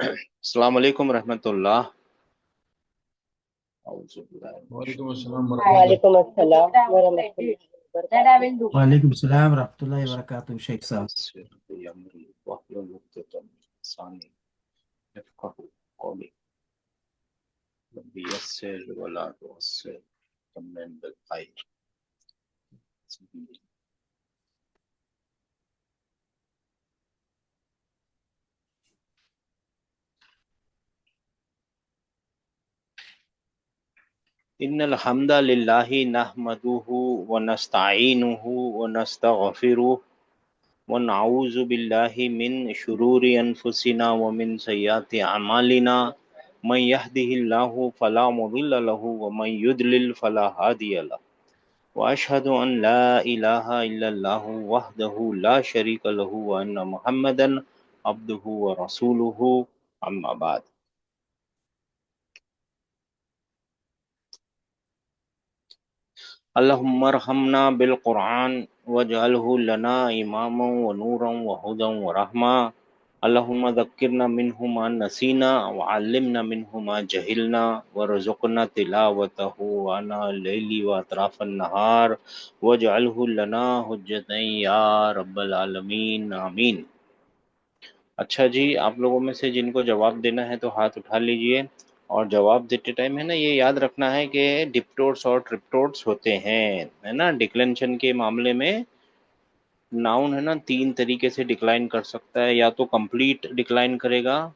अस्सलाम वालेकुम रहमतुल्लाह। वालेकुम अस्सलाम वरहमतुल्लाह। वालेकुम अस्सलाम वरहमतुल्लाहि वबरकातुहू। वालेकुम सलाम रहमतुल्लाहि वबरकातुहू शेख साहब। इन्नल हम्दलिल्लाहि नहमदुहु व नस्तईनुहु व नस्तगफिरुह व नऊज़ु बिल्लाहि मिन शुरूरि अनफुसिना व मिन सय्यिआति अमालिना मन यहदिहिल्लाहु फला मुदिल्ल लहु व मन युद्लिल फला हादिय लहु व अशहदु अन ला इलाहा इल्लल्लाहु वहदहु ला शरीका लहु व अन्न मुहम्मदन अब्दुहु व रसूलुहु अम्मा बाद। अल्लाहुम्मरहमना बिल कुरान वजअलहु लना इमामन व नूरन व हुदन व रहमा। अल्लाहुम्मा ज़क्किरना मिन्हु मा नसीना व अल्लिमना मिन्हु मा जहिलना वरज़ुक़ना तिलावतहु आना लैली व अतराफन नहार वजअलहु लना हुज्जतन या रब्बल आलमीन आमीन। अच्छा जी, आप लोगों में से जिनको जवाब देना है तो हाथ उठा लीजिए। और जवाब देते टाइम है ना, ये याद रखना है कि डिप्टोट्स और ट्रिप्टोट्स होते हैं, है ना। डिक्लेंशन के मामले में नाउन है ना तीन तरीके से डिक्लाइन कर सकता है, या तो कंप्लीट डिक्लाइन करेगा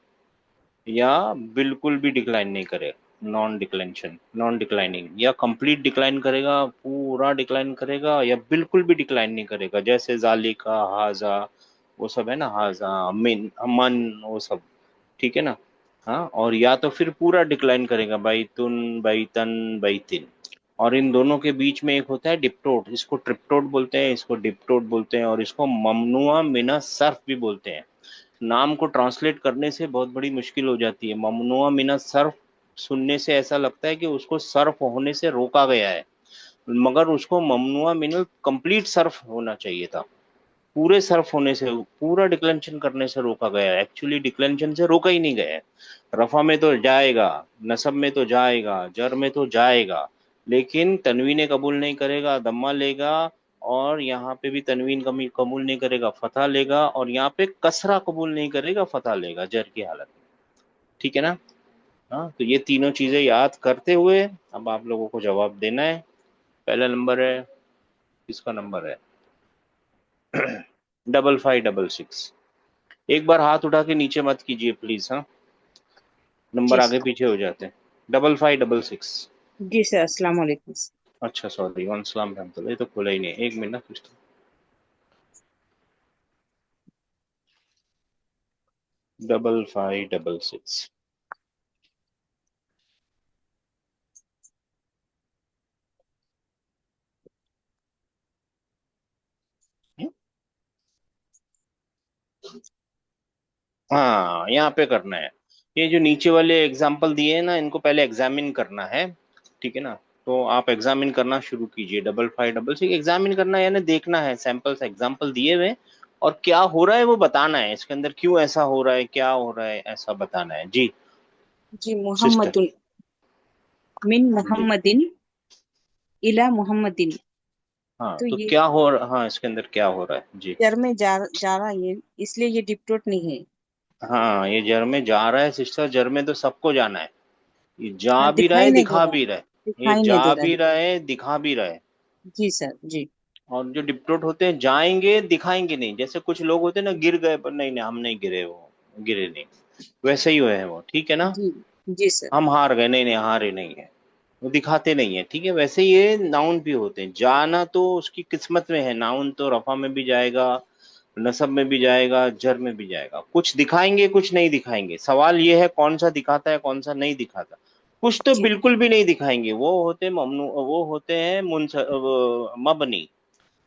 या बिल्कुल भी डिक्लाइन नहीं करेगा, नॉन डिक्लाइनिंग, या कंप्लीट डिक्लाइन करेगा, पूरा डिक्लाइन करेगा, या बिल्कुल भी डिक्लाइन नहीं करेगा, जैसे जालिका, हाजा, वो सब है ना, हाजा, अमिन, अमन, वो सब, ठीक है ना। हाँ, और या तो फिर पूरा डिक्लाइन करेगा, बैतुन, बैतन, बैतिन। और इन दोनों के बीच में एक होता है डिप्टोट, इसको ट्रिप्टोट बोलते हैं, इसको डिप्टोट बोलते हैं, और इसको ममनुआ मिना सर्फ भी बोलते हैं। नाम को ट्रांसलेट करने से बहुत बड़ी मुश्किल हो जाती है। ममनुआ मिना सर्फ सुनने से ऐसा लगता है कि उसको सर्फ होने से रोका गया है, मगर उसको ममनुआ मिनल कंप्लीट सर्फ होना चाहिए था। पूरे सर्फ होने से, पूरा डिक्लेंशन करने से रोका गया है। एक्चुअली डिक्लेंशन से रोका ही नहीं गया है। रफा में तो जाएगा, नसब में तो जाएगा, जर में तो जाएगा, लेकिन तनवीन कबूल नहीं करेगा, दम्मा लेगा। और यहाँ पे भी तनवीन कमी कबूल नहीं करेगा, फतह लेगा। और यहाँ पे कसरा कबूल नहीं करेगा, फतह लेगा जर की हालत में। ठीक है ना। हाँ, तो ये तीनों चीजें याद करते हुए अब आप लोगों को जवाब देना है। पहला नंबर है, किसका नंबर है? 5566। एक बार हाथ उठा के नीचे मत कीजिए प्लीज। हाँ, नंबर जी आगे सर। पीछे हो जाते हैं। 5566। जी सर, अस्सलाम वालेकुम। अच्छा, सॉरी, वन सलाम रहमतुल्लाह, ये तो खुला ही नहीं है। एक मिनट ना, कुछ तो 5566। हाँ, यहाँ पे करना है। ये जो नीचे वाले एग्जाम्पल दिए हैं ना, इनको पहले एग्जामिन करना है। ठीक है ना। तो आप एग्जामिन करना शुरू कीजिए। 5566 एग्जामिन करना, यानी देखना है, सैंपल्स एग्जाम्पल दिए हुए हैं, और क्या हो रहा है वो बताना है। इसके अंदर क्यों ऐसा हो रहा है, क्या हो रहा है, ऐसा बताना है जी। जी, सिस्टर। मोहम्मदुन मिन जी। मोहम्मदिन इला मोहम्मदिन। हाँ, तो तो ये क्या हो रहा, हाँ, इसके अंदर क्या हो रहा है जी। जर में जा रहा है ये, इसलिए ये डिप्टोट नहीं है। हाँ, ये जर में जा रहा है सिस्टर, जर में तो सबको जाना है। ये हाँ, जा भी रहा दिखाई है, नहीं दे दिखा रहा है। भी रहा है। ये दिखाई नहीं जा दे रहा भी है। रहा है, दिखा भी रहा है। जी सर, जी। और जो डिप्टोट होते हैं, जाएंगे दिखाएंगे नहीं। जैसे कुछ लोग होते हैं ना, गिर गए, पर नहीं नहीं हम नहीं गिरे, वो गिरे नहीं, वैसे ही हुए हैं वो, ठीक है ना। जी। जी सर। हम हार गए, नहीं नहीं हारे नहीं है, वो दिखाते नहीं है, ठीक है। वैसे ये नाउन भी होते हैं। जाना तो उसकी किस्मत में है, नाउन तो रफा में भी जाएगा, नसब में भी जाएगा, जर में भी जाएगा। कुछ दिखाएंगे, कुछ नहीं दिखाएंगे। सवाल ये है कौन सा दिखाता है, कौन सा नहीं दिखाता। कुछ तो जी। बिल्कुल भी नहीं दिखाएंगे, वो होते ममनू, वो होते हैं मबनी।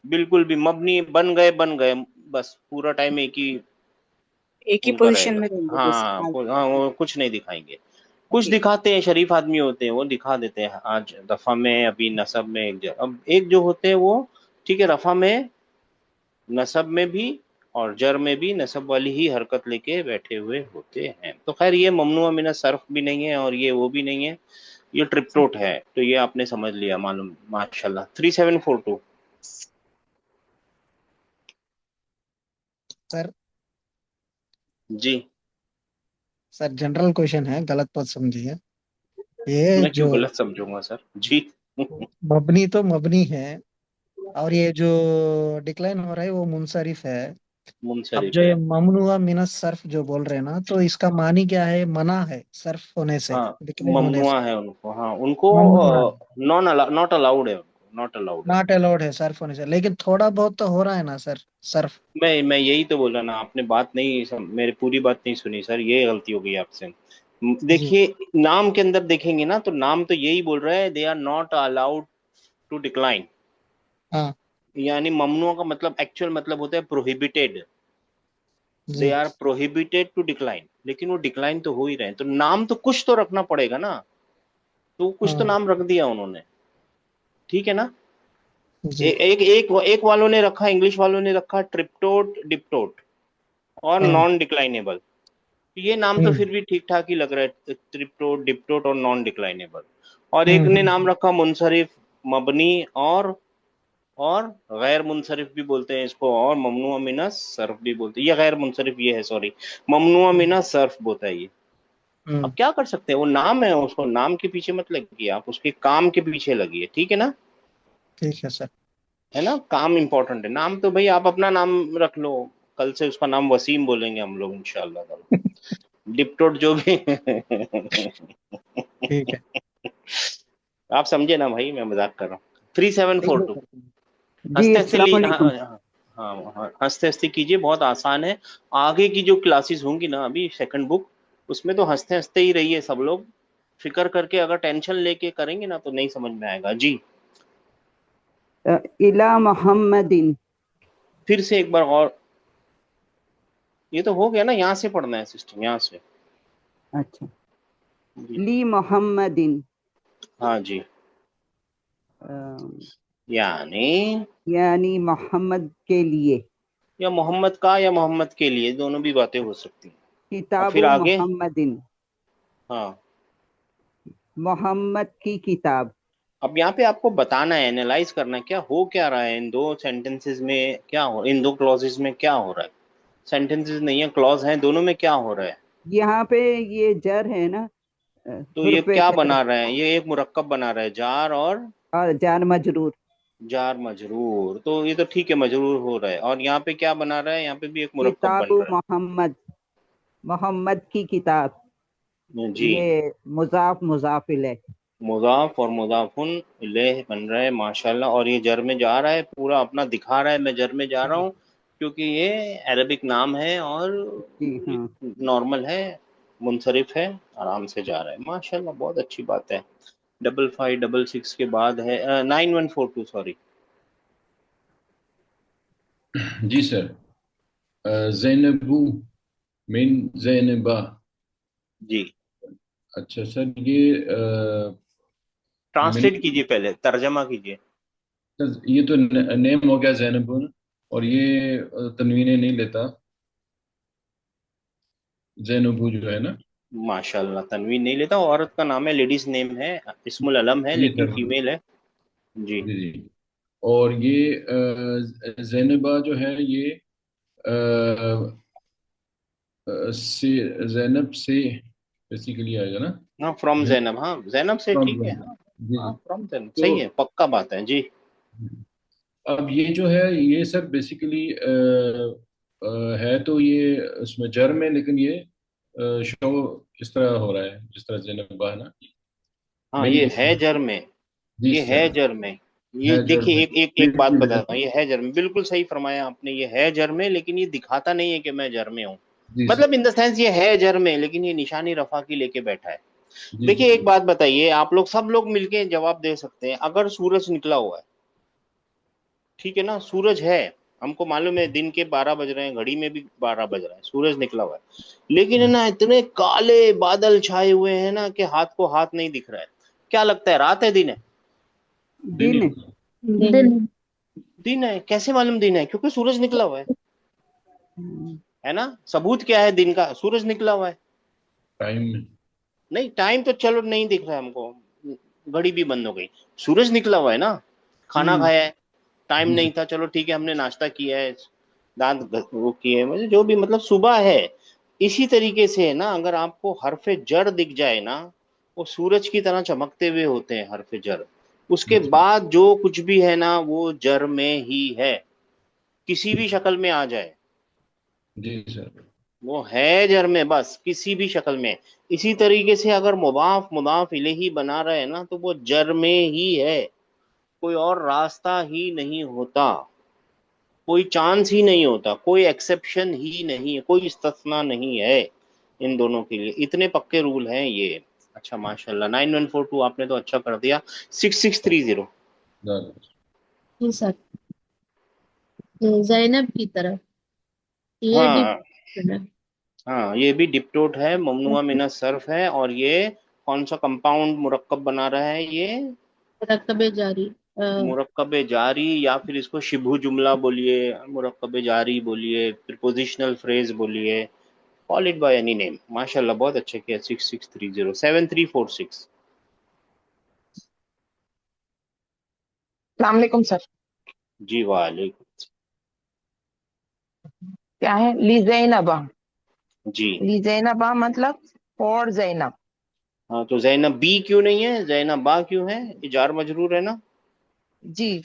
बिल्कुल भी मबनी, बन गए, बस पूरा टाइम एक ही एक ही उनका पोजीशन रहेगा। में रहेंगे बस। हाँ, हाँ। हाँ, वो कुछ नहीं दिखाएंगे। कुछ जी। दिखाते हैं, शरीफ आदमी होते हैं, वो दिखा देते हैं। आज रफा में, अभी नसब में, एक अब एक जो होते हैं वो, ठीक है, रफा में, नसब में भी, और जर में भी नसब वाली ही हरकत लेके बैठे हुए होते हैं। तो खैर ये ममनुआ मिन सर्फ भी नहीं है और ये वो भी नहीं है, ये ट्रिप्टोट है। तो ये आपने समझ लिया, मालूम, माशाल्लाह। 3742। सर जी। सर जनरल क्वेश्चन है, गलत मत समझिए। ये मैं क्यों जो गलत समझूंगा सर जी? मबनी तो मबनी है, और ये जो डिक्लाइन हो रहा है वो मुनसरिफ है। अब मुनसरिफ जो ये है। ममनुआ मिनस सर्फ जो बोल रहे हैं ना, तो इसका मानी क्या है? मना है सर्फ होने से, हाँ, डिक्लाइन होने से। ममनुआ है उनको, हाँ उनको ममनुआ है, नॉट अलाउड है, उनको नॉट अलाउड है। नॉट अलाउड है सर्फ होने से, लेकिन थोड़ा बहुत तो हो रहा है ना सर सर्फ। मैं यही तो बोला ना, आपने बात नहीं मेरी पूरी बात नहीं सुनी सर, ये गलती हो गई आपसे। जी। देखिए, नाम के अंदर देखेंगे ना, तो नाम तो यही बोल रहा है, they are not allowed to decline. हाँ। यानी ममनुआ का मतलब, एक्चुअल मतलब होता है प्रोहिबिटेड। दे जी। आर प्रोहिबिटेड टू डिक्लाइन, लेकिन वो डिक्लाइन तो हो ही रहे हैं, तो नाम तो कुछ तो रखना पड़ेगा ना। तो कुछ तो हाँ। नाम रख दिया उन्होंने, ठीक है ना। जी। एक एक एक वालों ने रखा, इंग्लिश वालों ने रखा ट्रिप्टोट, डिप्टोट और हाँ। नॉन डिक्लाइनेबल। ये नाम तो हम्म। फिर भी ठीक ठाक ही लग रहा है, ट्रिप्टोट, डिप्टोट और नॉन डिक्लाइनेबल। और एक ने हम्म। नाम रखा मुनसरिफ, मबनी और गैर मुनसरिफ भी बोलते हैं इसको, और ममनुआ मिनस सर्फ भी बोलते हैं। ये गैर मुनसरिफ ये है, सॉरी, ममनुआ मिनस सर्फ बोलता है ये। अब हम्म। क्या कर सकते हैं, वो नाम है, उसको नाम के पीछे मत लगिए आप, उसके काम के पीछे लगिए, ठीक है ना। ठीक है सर। है ना, काम इंपॉर्टेंट है। नाम तो भाई आप अपना नाम रख लो, कल से उसका नाम वसीम बोलेंगे हम लोग इंशाल्लाह ताला। डिप्टोट जो भी ठीक है। आप समझे ना भाई, मैं मजाक कर रहा हूँ। 3742। जी हंसते हंसते अस्सलाम हाँ वालेकुम। हाँ हाँ हाँ, हंसते हंसते कीजिए, बहुत आसान है। आगे की जो क्लासेस होंगी ना, अभी सेकंड बुक, उसमें तो हंसते हंसते ही रहिए सब लोग। फिक्र करके अगर टेंशन लेके करेंगे ना, तो नहीं समझ में आएगा जी। इला मोहम्मदिन। फिर से एक बार और, ये तो हो गया ना, यहाँ से पढ़ना है सिस्टम, यहाँ से। अच्छा। जी। ली मोहम्मदिन। हाँ जी। अ, यानी, यानी मोहम्मद के लिए। या मोहम्मद का या मोहम्मद के लिए, दोनों भी बातें हो सकती हैं। और फिर किताबु आगे, मोहम्मदिन। हाँ। मोहम्मद की किताब। अब यहाँ पे आपको बताना है, एनालाइज करना है, क्या हो क्या रहा है इन दो सेंटेंसेस में, क्या हो, इन दो क्लॉजेस में क्या हो रहा है। सेंटेंसेस नहीं है, क्लॉज हैं, दोनों में क्या हो रहा है। यहाँ पे ये जर है ना, तो ये हुर्फे क्या जर बना रहा है, ये एक मुरक्कब बना रहा है, जार और और जार मजरूर। जार मजरूर। तो ये तो ठीक है, मजरूर हो रहा है। और यहाँ पे क्या बना रहा है, यहाँ पे भी एक मुरक्कब बन किताबु रहा मोहम्मद, मोहम्मद की किताब। है जी। ये मुजाफ मुजाफ इलैह। मुजाफ और मुजाफुन इलैह बन रहा है, माशाल्लाह। और ये जर में जा रहा है, पूरा अपना दिखा रहा है, मैं जर में जा रहा हूँ, क्योंकि ये अरबिक नाम है और जी हाँ। नॉर्मल है, मुनसरिफ है, आराम से जा रहा है, माशाल्लाह, बहुत अच्छी बात है। 5566 के बाद है 9142, सॉरी। जी सर। जैनबू मिन जैनबा। जी, अच्छा सर, ये मिन, ट्रांसलेट कीजिए, पहले तर्जमा कीजिए। ये तो नेम हो गया जैनबुन, और ये तनवीने नहीं लेता, जैनबू जो है ना। माशाल्लाह, तनवीन नहीं लेता, औरत का नाम है, लेडीज नेम है, इस्मुल अलम है, जी लेकिन सर। फीमेल है। जी। जी जी। और ये जैनबा जो है, ये से जैनब से बेसिकली आएगा ना। हाँ, फ्रॉम जैनब जैनब, हाँ जैनब से, from ठीक है, जैनब। हाँ। जी हाँ, जी। फ्रॉम जैनब, तो सही है, पक्का बात है जी। अब ये जो है, ये सर बेसिकली है तो ये उसमें जर में, लेकिन ये शो किस तरह हो रहा है, जिस तरह जैनब है ना। हाँ, मिन ये इस, है जर में, जी ये है सर, जर में। ये है जर देखिए, में। एक बात बताता हूँ, ये है जर में, बिल्कुल सही फरमाया आपने, ये है जर में, लेकिन ये दिखाता नहीं है कि मैं जर में हूँ। जी सर। मतलब इन द सेंस ये है जर में, लेकिन ये निशानी रफा की लेके बैठा है। जी जी देखिए, एक जी। बात बताइए, आप लोग सब लोग मिलके जवाब दे सकते हैं। अगर सूरज निकला हुआ है, ठीक है ना, सूरज है, हमको मालूम है दिन के 12 बज रहे हैं, घड़ी में भी 12 बज रहा है, सूरज निकला हुआ है, लेकिन है ना, इतने काले बादल छाए हुए हैं ना कि हाथ को हाथ नहीं दिख रहा है। क्या लगता है, रात है दिन है? दिन ही दिन। होगा। दिन। दिन है। कैसे मालूम दिन है? क्योंकि सूरज निकला हुआ है। है ना। सबूत क्या है दिन का? सूरज निकला हुआ है। टाइम में। नहीं, टाइम तो चलो नहीं दिख रहा है हमको, घड़ी भी बंद हो गई, सूरज निकला हुआ है ना। खाना खाया है, टाइम जी नहीं सर। था, चलो ठीक है, हमने नाश्ता किया है, दांत वो किए, मतलब जो भी, मतलब सुबह है। इसी तरीके से है ना, अगर आपको हरफ जर दिख जाए ना, वो सूरज की तरह चमकते हुए होते हैं हरफ जर। उसके अच्छा। बाद जो कुछ भी है ना, वो जर में ही है, किसी भी शक्ल में आ जाए, जी सर। वो है जर में, बस किसी भी शक्ल में। इसी तरीके से अगर मुदाफ मुदाफ इलेही बना रहे हैं ना, तो वो जर में ही है, कोई और रास्ता ही नहीं होता, कोई चांस ही नहीं होता, कोई एक्सेप्शन ही नहीं है, कोई इस्तिस्ना नहीं है इन दोनों के लिए। इतने पक्के रूल हैं ये। अच्छा माशाल्लाह, 9142 आपने तो अच्छा कर दिया। 6630। दादा। जी सर। जैनब की तरफ ये हाँ डिप हाँ, ये भी डिप्टोट है, ममनुआ मिना सर्फ है, और ये कौन सा कंपाउंड मुरक्कब बना रहा है ये? मुरक्कबे जारी। मुरक्कब जारी, या फिर इसको शिबू जुमला बोलिए, मुरक्कब जारी बोलिए, प्रिपोजिशनल फ्रेज बोलिए, call it by any name. माशाल्लाह, बहुत अच्छे किया। 6630 7346। सलाम अलैकुम सर। जी वालेकुम। क्या है ली जैनबा? जी ली जैनबा मतलब और जैनब। हाँ, तो जैनब बी क्यों नहीं है, जैनब बा क्यों है? ये जार मजरूर है ना। जी,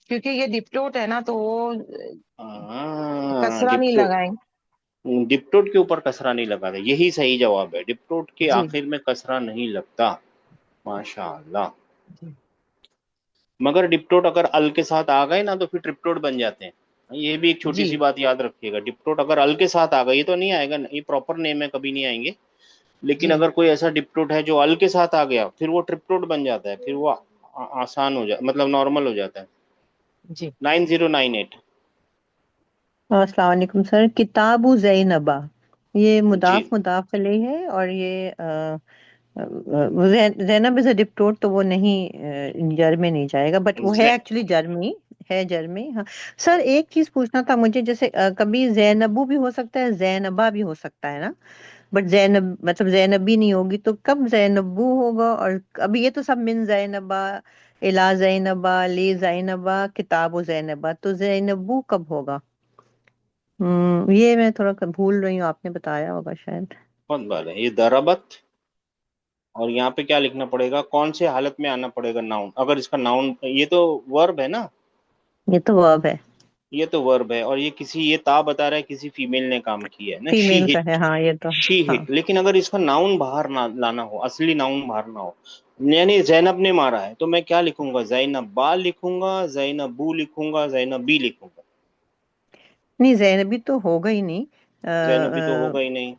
क्योंकि ये डिप्टोट है ना, तो वो हाँ, कसरा नहीं डिप्टोट। लगाएंगे। डिप्टोट के ऊपर कसरा नहीं लगाता, यही सही जवाब है, डिप्टोट के जी आखिर में कसरा नहीं लगता। माशाअल्लाह। जी मगर डिप्टोट अगर अल के साथ आ गए ना, तो फिर ट्रिप्टोट बन जाते हैं। ये भी एक छोटी जी सी बात याद रखिएगा, डिप्टोट अगर अल के साथ आ गए, ये तो नहीं आएगा, ये प्रॉपर नेम है, कभी नहीं आएंगे। लेकिन जी अगर कोई ऐसा डिप्टोट है जो अल के साथ आ गया, फिर वो ट्रिप्टोट बन जाता है, फिर वो आसान हो जाता, मतलब नॉर्मल हो जाता है। जी। 9098। अस्सलाम वालेकुम सर। किताबु ज़ैनबा, ये जी मुदाफ अलैह है, और ये ज़ैनब इज अ डिप्टोट, तो वो नहीं, जर में नहीं जाएगा, बट वो है जै, एक्चुअली जर में ही है, जर में। हाँ सर, एक चीज पूछना था मुझे, जैसे कभी ज़ैनबू भी हो सकता है, ज़ैनबा भी हो सकता है ना, बट ज़ैनब मतलब ज़ैनबी नहीं होगी, तो कब ज़ैनबू होगा? और अभी ये तो सब मिन ज़ैनबा, इला ज़ैनबा, ले ज़ैनबा, किताबु ज़ैनबा, तो ज़ैनबू कब होगा? ये मैं थोड़ा भूल रही हूँ, आपने बताया होगा शायद। बहुत बार है ये दरबत। और यहाँ पे क्या लिखना पड़ेगा, कौन से हालत में आना पड़ेगा नाउन, अगर इसका नाउन, ये तो वर्ब है ना, ये तो वर्ब है, ये तो वर्ब है, और ये किसी, ये ता बता रहा है किसी फीमेल ने काम किया है ना, शी फीमेल का हिट। है, हाँ ये तो। शी हाँ, हिट, लेकिन अगर इसका नाउन बाहर ना लाना हो, असली नाउन बाहर ना हो, यानी जैनब ने मारा है, तो मैं क्या लिखूंगा? जैनब बा लिखूंगा, जैनब बू लिखूंगा, जैनब बी लिखूंगा? नहीं ज़ैनबी तो होगा ही नहीं। जैनबी तो होगा ही नहीं।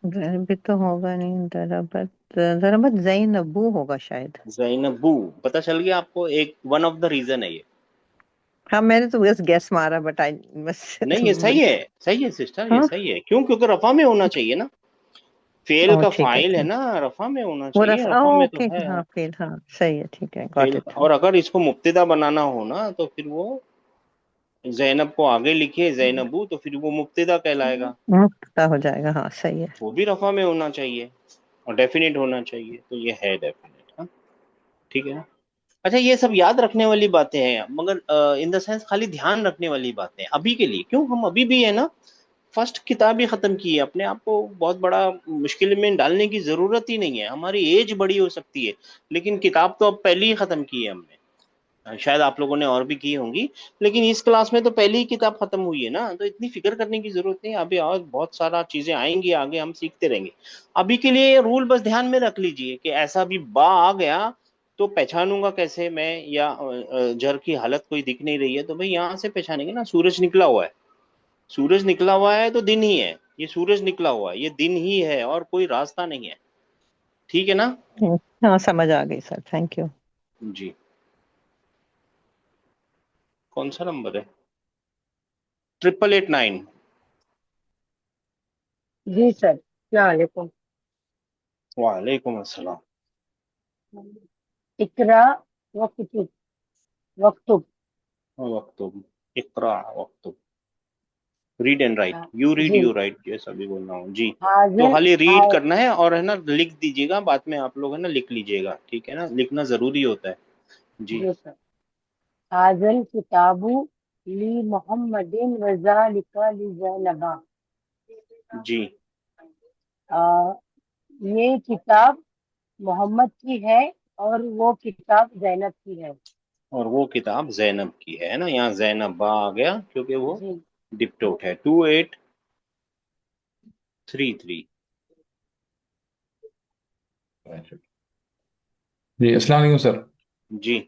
ज़ैनबी तो होगा नहीं, दरबत, दरबत ज़ैनबू होगा शायद। जैनब बू। पता चल गया आपको, एक वन ऑफ द रीजन है ये। हाँ, मैंने तो बस गैस मारा, बट आई बस नहीं, ये सही है, सही है सिस्टर, ये हाँ। सही है, क्यों? क्योंकि रफा में होना चाहिए ना, फेल ओ का ठीक है, फाइल है ठीक। ना, रफा में होना वो चाहिए, रफा, रफा में तो ओके, है। हाँ फेल, हाँ सही है, ठीक है, गॉट फेल, इट। और अगर इसको मुब्तदा बनाना हो ना, तो फिर वो जैनब को आगे लिखे जैनबू, तो फिर वो मुब्तदा कहलाएगा, पता हो जाएगा, हाँ सही है। वो भी रफा में होना चाहिए, और डेफिनेट होना चाहिए, तो ये है डेफिनेट। हाँ, ठीक है ना। अच्छा, ये सब याद रखने वाली बातें हैं, मगर इन द सेंस खाली ध्यान रखने वाली बातें हैं अभी के लिए, क्यों? हम अभी भी है ना, फर्स्ट किताब ही खत्म की है, अपने आप को बहुत बड़ा मुश्किल में डालने की जरूरत ही नहीं है, हमारी एज बड़ी हो सकती है, लेकिन किताब तो अब पहले ही खत्म की है हमने। शायद आप लोगों ने और भी की होंगी, लेकिन इस क्लास में तो पहले ही किताब खत्म हुई है ना, तो इतनी फिक्र करने की जरूरत नहीं है, अभी और बहुत सारा चीजें आएंगी आगे, हम सीखते रहेंगे। अभी के लिए ये रूल बस ध्यान में रख लीजिए कि ऐसा भी बा आ गया, तो पहचानूंगा कैसे मैं, या जर की हालत कोई दिख नहीं रही है, तो भाई यहाँ से पहचानेंगे ना, सूरज निकला हुआ है, सूरज निकला हुआ है तो दिन ही है, ये सूरज निकला हुआ है, ये दिन ही है, और कोई रास्ता नहीं है। ठीक है ना। हाँ समझ आ गई सर, थैंक यू। जी, कौन सा नंबर है? 8889। जी सर, क्या वालेकुम। वालेकुम अस्सलाम। इकरा वक्तुब, वक्तुब। वक्तुब, इकरा वक्तुब। Read and write, you read जी यू राइट, जैसा भी बोल रहा हूँ जी। तो हाजिर खाली रीड करना है और है ना लिख दीजिएगा, बाद में आप लोग है ना लिख लीजिएगा, ठीक है ना, लिखना जरूरी होता है जी। जी सर। हाजल किताबु ली मोहम्मदिन वज़ालिका ली ज़ैनबा। जी ये किताब मोहम्मद की है और वो किताब जैनब की है। और वो किताब जैनब की है ना, यहाँ जैनबा आ गया क्योंकि वो जी डिप्टोट है। 2833 जी अस्सलाम वालेकुम सर। जी।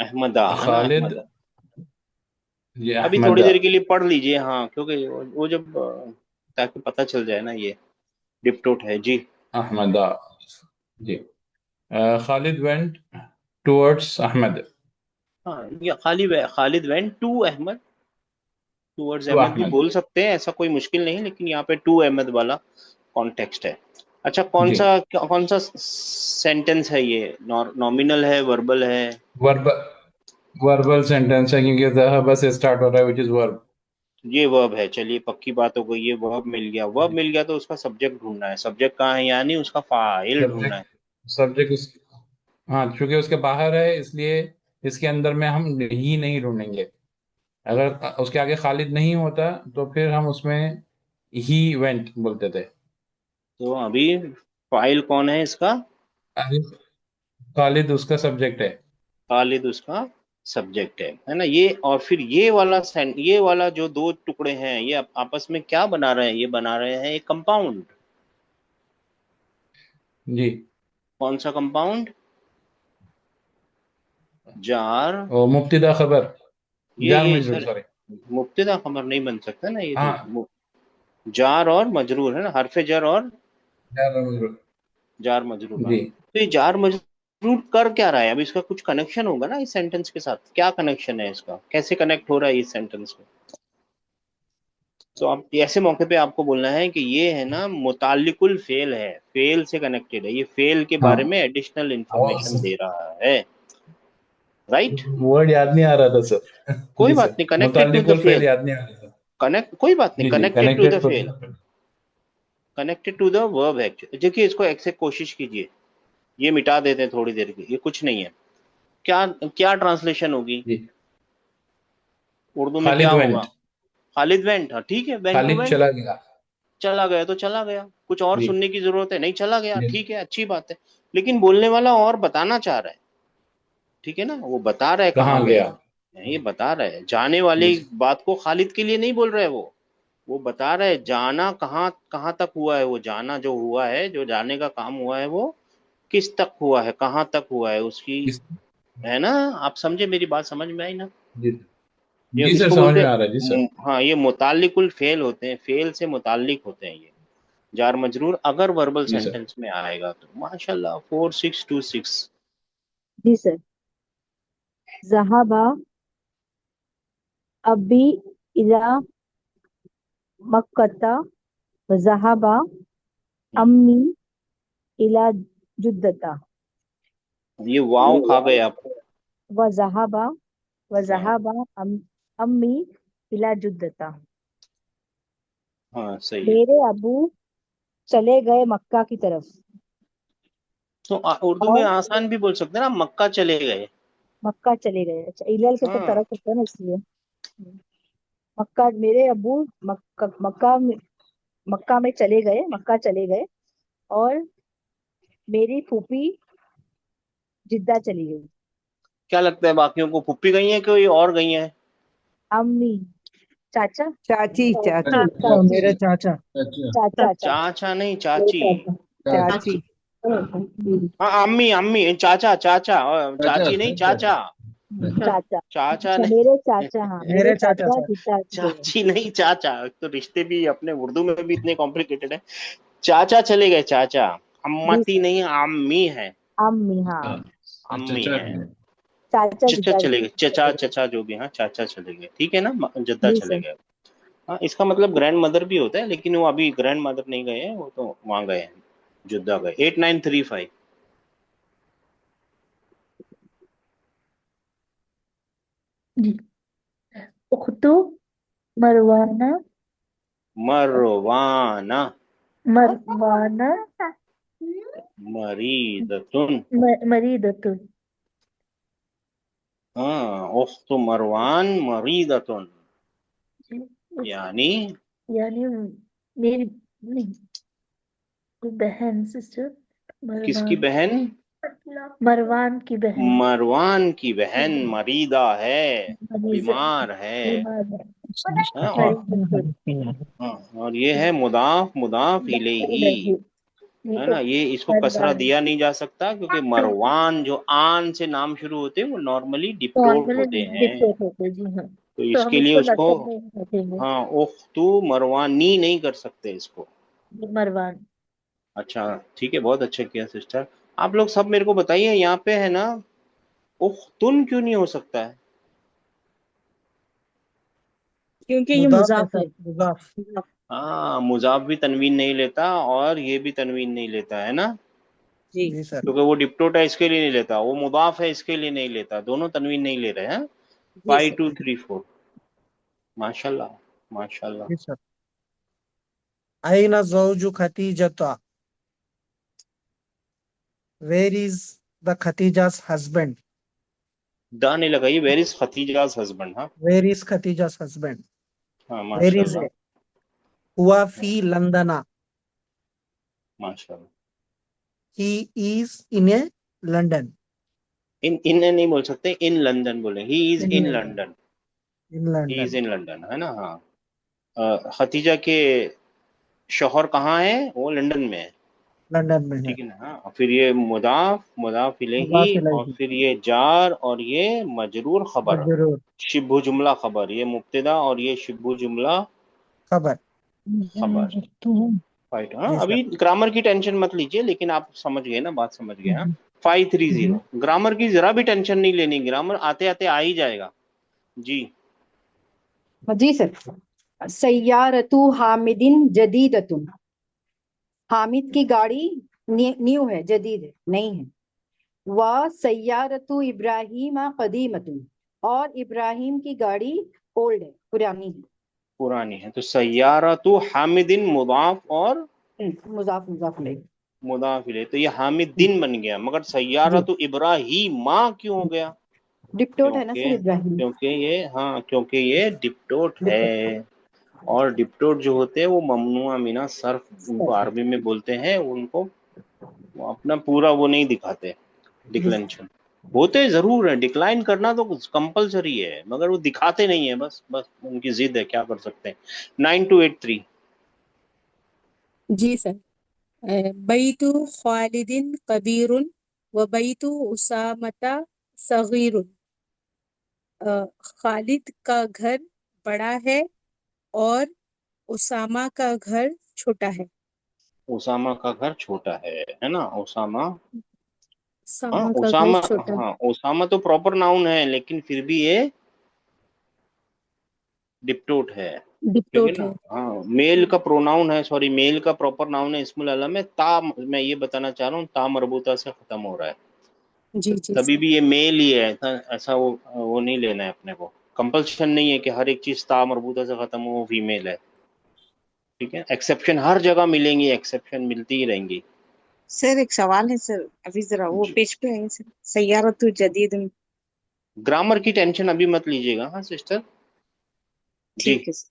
अहमदा है ना, खालिद, अहमदा। ये अभी थोड़ी अहमद, देर के लिए पढ़ लीजिए, हाँ, क्योंकि वो जब ताकि पता चल जाए ना ये डिप्टोट है जी। अहमदा जी। खालिद वेंट टुवर्ड्स अहमद, हाँ, ये Khalid went to Ahmad, towards to Ahmad भी अहमद बोल सकते हैं, ऐसा कोई मुश्किल नहीं, लेकिन यहाँ पे टू अहमद वाला कॉन्टेक्स्ट है। अच्छा, जी। कौन सा सेंटेंस है ये? नॉमिनल है, वर्बल है? वर्बल, वर्बल सेंटेंस है क्योंकि ज़हब से स्टार्ट हो रहा है विच इज वर्ब। ये वर्ब है, चलिए पक्की बात हो गई, ये वर्ब मिल गया। वर्ब मिल गया तो उसका सब्जेक्ट ढूंढना है। सब्जेक्ट कहाँ है? यानी उसका फाइल ढूंढना सब्जेक्ट, है। सब्जेक्ट उस, हाँ चूंकि उसके बाहर है इसलिए इसके अंदर में हम ही नहीं ढूंढेंगे। अगर उसके आगे खालिद नहीं होता तो फिर हम उसमें ही वेंट बोलते थे। तो अभी फाइल कौन है इसका? अरे, खालिद उसका सब्जेक्ट है। खालिद उसका सब्जेक्ट है ना ये। और फिर ये वाला जो दो टुकड़े हैं, ये आपस में क्या बना रहे हैं? ये बना रहे हैं एक कंपाउंड। जी। कौन सा कंपाउंड? जार। और मुब्तदा खबर, जार ये मजरूर सर सॉरी। मुब्तदा खबर नहीं बन सकता ना ये तो। हाँ, जार और मजरूर है ना, हरफ जर और जार मजरूर। जार मजरूर। हाँ, जी। तो ये जार मजरूर कर क्या रहा है? अब इसका कुछ कनेक्शन होगा ना इस सेंटेंस के साथ। क्या कनेक्शन है इसका? कैसे कनेक्ट हो रहा है इस सेंटेंस में? तो आप ऐसे मौके पे आपको बोलना है कि ये है ना मुताल्लिकुल फेल है, फेल से कनेक्टेड है, ये फेल के बारे हाँ, में एडिशनल इंफॉर्मेशन दे रहा है। राइट। वर्ड याद नहीं आ रहा था सर। कोई जी बात सर, नहीं, कनेक्टेड टू मुतालिक द और फेल फेल। याद नहीं आ रहा था। कोई बात नहीं, जी जी, कनेक्टेड टू द कनेक्टेड फेल, connected to the verb actually. देखिए इसको एक्सेप्ट कोशिश कीजिए, ये मिटा देते हैं थोड़ी देर की, ये कुछ नहीं है। क्या क्या ट्रांसलेशन होगी जी। उर्दू में? क्या खालिद होगा? Went, Khalid went. हाँ ठीक है, वेंट टू खालिद वेंट। चला गया। चला गया तो चला गया, कुछ और जी सुनने की जरूरत है नहीं? चला गया, जी। ठीक है, अच्छी बात है। लेकिन बोलने वाला और बताना चाह रहा है, ठीक है ना, वो बता रहा है कहाँ कहाँ गया। गया। ये बता रहा है, जाने जी वाली सर। बात को खालिद के लिए नहीं बोल रहा है वो बता रहा है जाना कहाँ कहाँ तक हुआ है। वो जाना जो हुआ है, जो जाने का काम हुआ है, वो किस तक हुआ है, कहाँ तक हुआ है उसकी, किस, है ना? आप समझे? मेरी बात समझ में आई ना? जी ये जी सर, इसको समझ बोलते में आ रहा है जी हैं सर। हाँ, ये मुताल्लिकुल फेल होते हैं, फेल से मुताल्लिक होते हैं ये जार मजरूर, अगर वर्बल जी सर। सेंटेंस में आएगा तो। माशाल्लाह, 4626। जी सर। ज़हाबा अबी इला मक्कता व ज़हाबा अम्मी इला जुद्दता ये वाव खा गए आप। व ज़हाबा व हाँ ज़हाबा अम्मी इला जुद्दता। हाँ, सही है। मेरे अबू चले गए मक्का की तरफ। तो उर्दू में और आसान भी बोल सकते हैं ना, मक्का चले गए। मक्का चले गए। अच्छा, इलल के तो हाँ, तरफ होता है ना, इसलिए। मक्का, मेरे अबू मक्का में चले गए, मक्का चले गए। और मेरी फूफी जिद्दा चली गई। क्या लगता है बाकियों को फुप्पी गई हैं, कोई और गई हैं? अम्मी, चाचा, चाची चाची तो मेरे चाचा। अच्छा। चाचा चाचा चाचा नहीं, चाची। चाची। हाँ, अम्मी अम्मी, चाचा चाचा, अच्छा चाची नहीं, अच्छा। चाचा। चाचा। चाचा अच्छा, मेरे नहीं। चाचा, हाँ, मेरे मेरे चाचा चाचा साहब। जिद्दा गए। चाची नहीं, चाचा। तो रिश्ते भी अपने उर्दू में भी इतने कॉम्प्लिकेटेड है। चाचा चले गए, चाचा। जी अम्मती सर। नहीं, अम्मी है। अम्मी, हाँ। अच्छा अम्मी अच्छा। है। चाचा चचा जिद्दा चले गए। गए, चचा चचा जो भी, हाँ, चाचा चले गए, ठीक है ना, जद्दा जी चले सर। गए। हाँ, इसका मतलब ग्रैंड मदर भी होता है, लेकिन वो अभी ग्रैंड मदर नहीं गए हैं, वो तो वहां गए हैं, जुद्दा गए। 8935। जी। उख्तु मरवाना मरवाना मरवाना मरीदतुन। मरीदतुन। हाँ, उख्तु मरवान मरीदतुन, जी, यानी यानी मेरी नहीं, कोई बहन सिस्टर किसकी मरवान, बहन? मरवान की बहन मरवान की बहन मरीदा है, मरीज बीमार है। बीमार है। हाँ, मरीदतुन हाँ, और ये है मुदाफ मुदाफ इलेही, है ना। ये इसको कसरा मरवान दिया नहीं जा सकता क्योंकि मरवान जो आन से नाम शुरू होते हैं वो नॉर्मली डिप्टोट नॉर्मली होते हैं, डिक्टेट होते जी हाँ। तो तो हम इसके लिए इसको उसको, नकल नहीं रखेंगे। हाँ, उख्तु मरवानी नहीं कर सकते इसको। मरवान। अच्छा, ठीक है, बहुत अच्छा किया सिस्टर। आप लोग सब मेरे को बताइए, यहाँ पे है ना, उख्तुन क्यों नहीं हो सकता है? क्योंकि ये मुदाफ है मुजाफ सर, है। मुदाफ। हाँ, मुजाफ भी तनवीन नहीं लेता और ये भी तनवीन नहीं लेता, है ना, जी जी सर। क्योंकि वो डिप्टोट है इसके लिए नहीं लेता, वो मुदाफ है इसके लिए नहीं लेता, दोनों तनवीन नहीं ले रहे हैं। जी 5 सर 2 3 4, माशाल्लाह, माशाल्लाह। जी सर। आइना ज़ौजु खतीजता, वेयर इज द खतीजास हस्बैंड? दा नहीं लगाइए, वेर इज खतीजाज हस्बैंड। हाँ, वेयर इज खतीजास हस्बैंड? हाँ, वेयर इज माशाल्लाह, हुआ फी लंदना, माशाल्लाह। He is in A London. इन इन नहीं बोल सकते, इन लंदन बोले, he is in London, in he is London. In London, है ना। हाँ, खतीजा के शौहर कहाँ है? वो लंदन में है, लंदन में है। ठीक है ना। हाँ, फिर ये मुदाफ मुदाफ इलैही, मुदाफ और इलैही। फिर ये जार और ये मजरूर खबर, मजरूर शिब्बु जुमला खबर, ये मुब्तदा और ये शिब्बु जुमला खबर। खबर। राइट। हाँ, जी सर। अभी ग्रामर की टेंशन मत लीजिए, लेकिन आप समझ गए ना, बात समझ गए। हाँ, 530, ग्रामर की जरा भी टेंशन नहीं लेनी, ग्रामर आते आते आ ही जाएगा जी। जी सर। सय्यारतु हामिदिन जदीदतुन, हामिद की गाड़ी न्यू है, जदीद है, नई है। व सय्यारतु इब्राहिम कदीमतुन, और इब्राहिम की गाड़ी ओल्ड है, पुरानी पुरानी है, तो सय्यारा तो हामिदिन मुदाफ और है। मुजाफ मुजाफ अलैह। मुदाफ इलैह, तो ये हामिदिन बन गया, मगर सय्यारा जी, तो इब्राहिमा क्यों हो गया? डिप्टोट है ना क्योंकि सर इब्राहिम। क्योंकि ये, हाँ, क्योंकि ये डिप्टोट है, डिप्टोट और डिप्टोट जो होते हैं वो ममनुआ मिना सर्फ, उनको है। अरबी में बोलते हैं, उनको वो अपना पूरा वो नहीं दिखाते, जी डिक्लेंशन। होते जरूर है, डिक्लाइन करना तो कंपलसरी है, मगर वो दिखाते नहीं है, बस बस उनकी जिद है, क्या कर सकते हैं। 9283। जी सर। बैतु खालिदिन कबीरुन व बैतु उसामता सगीरुन। खालिद का घर बड़ा है और उसामा का घर छोटा है। उसामा का घर छोटा है ना, उसामा। हाँ, उसामा का घर उसामा। छोटा है। हाँ, उसामा तो प्रॉपर नाउन है, लेकिन फिर भी ये डिप्टोट है, क्योंकि डिप्टोट ना, है। हाँ, मेल का प्रोनाउन है, सॉरी, मेल का प्रॉपर नाउन है इस्मुल आलम है, ता, मैं ये बताना चाह रहा हूँ, ता मरबूता से खत्म हो रहा है, जी जी तभी सर। भी ये मेल ही है, ऐसा ऐसा वो नहीं लेना है अपने को, कंपल्शन नहीं है कि हर एक चीज ता मरबूता से खत्म हो वो फीमेल है, ठीक है। एक्सेप्शन हर जगह मिलेंगी, एक्सेप्शन मिलती ही रहेंगी। सर एक सवाल है सर, अभी जरा वो पेज पे है सर, सय्यारतु जदीद। ग्रामर की टेंशन अभी मत लीजिएगा, हाँ सिस्टर जी। ठीक है सर।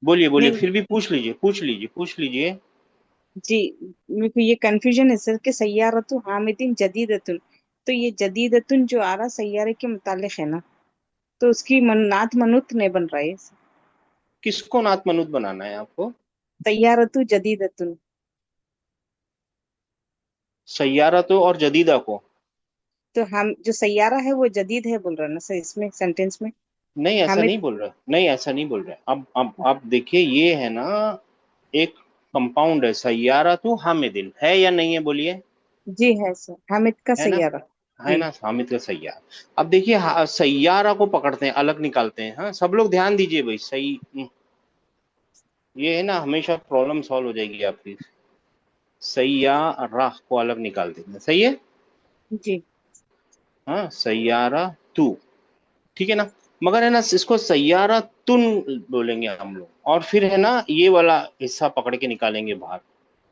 बोलिए बोलिए, नहीं फिर भी पूछ लीजिए, पूछ लीजिए, पूछ लीजिए। जी, मेरे को ये कंफ्यूजन है सर कि सय्यारतु हामिदिन जदीदतुन, तो ये जदीदतुन जो आ रहा सय्यारे के मुतालिक है ना, तो उसकी नात मनुत नहीं बन रहा है। किसको नात मनुत बनाना है आपको? सय्यारतु जदीदतुन, सैयारा तो और जदीदा को? तो हम जो सय्यारा है वो जदीद है बोल रहा है ना सर, इसमें सेंटेंस में नहीं, ऐसा हामिद। नहीं बोल रहा, नहीं, ऐसा नहीं बोल रहा। अब आप देखिए, ये है ना, एक कंपाउंड है, सैयारा तो हामिदिन है या नहीं है, बोलिए। जी है सर, हामिद का है ना, सय्यारा। है जी ना, हामिद का सैयारा। अब देखिए, सैयारा को पकड़ते हैं, अलग निकालते हैं। हाँ, सब लोग ध्यान दीजिए भाई, सही, ये है ना, हमेशा प्रॉब्लम सॉल्व हो जाएगी आपकी। सैयारा को अलग निकाल देंगे, सही है। जी हाँ, सैयारा तू, ठीक है ना। मगर है ना इसको सैयारा तुन बोलेंगे हम लोग, और फिर है ना ये वाला हिस्सा पकड़ के निकालेंगे बाहर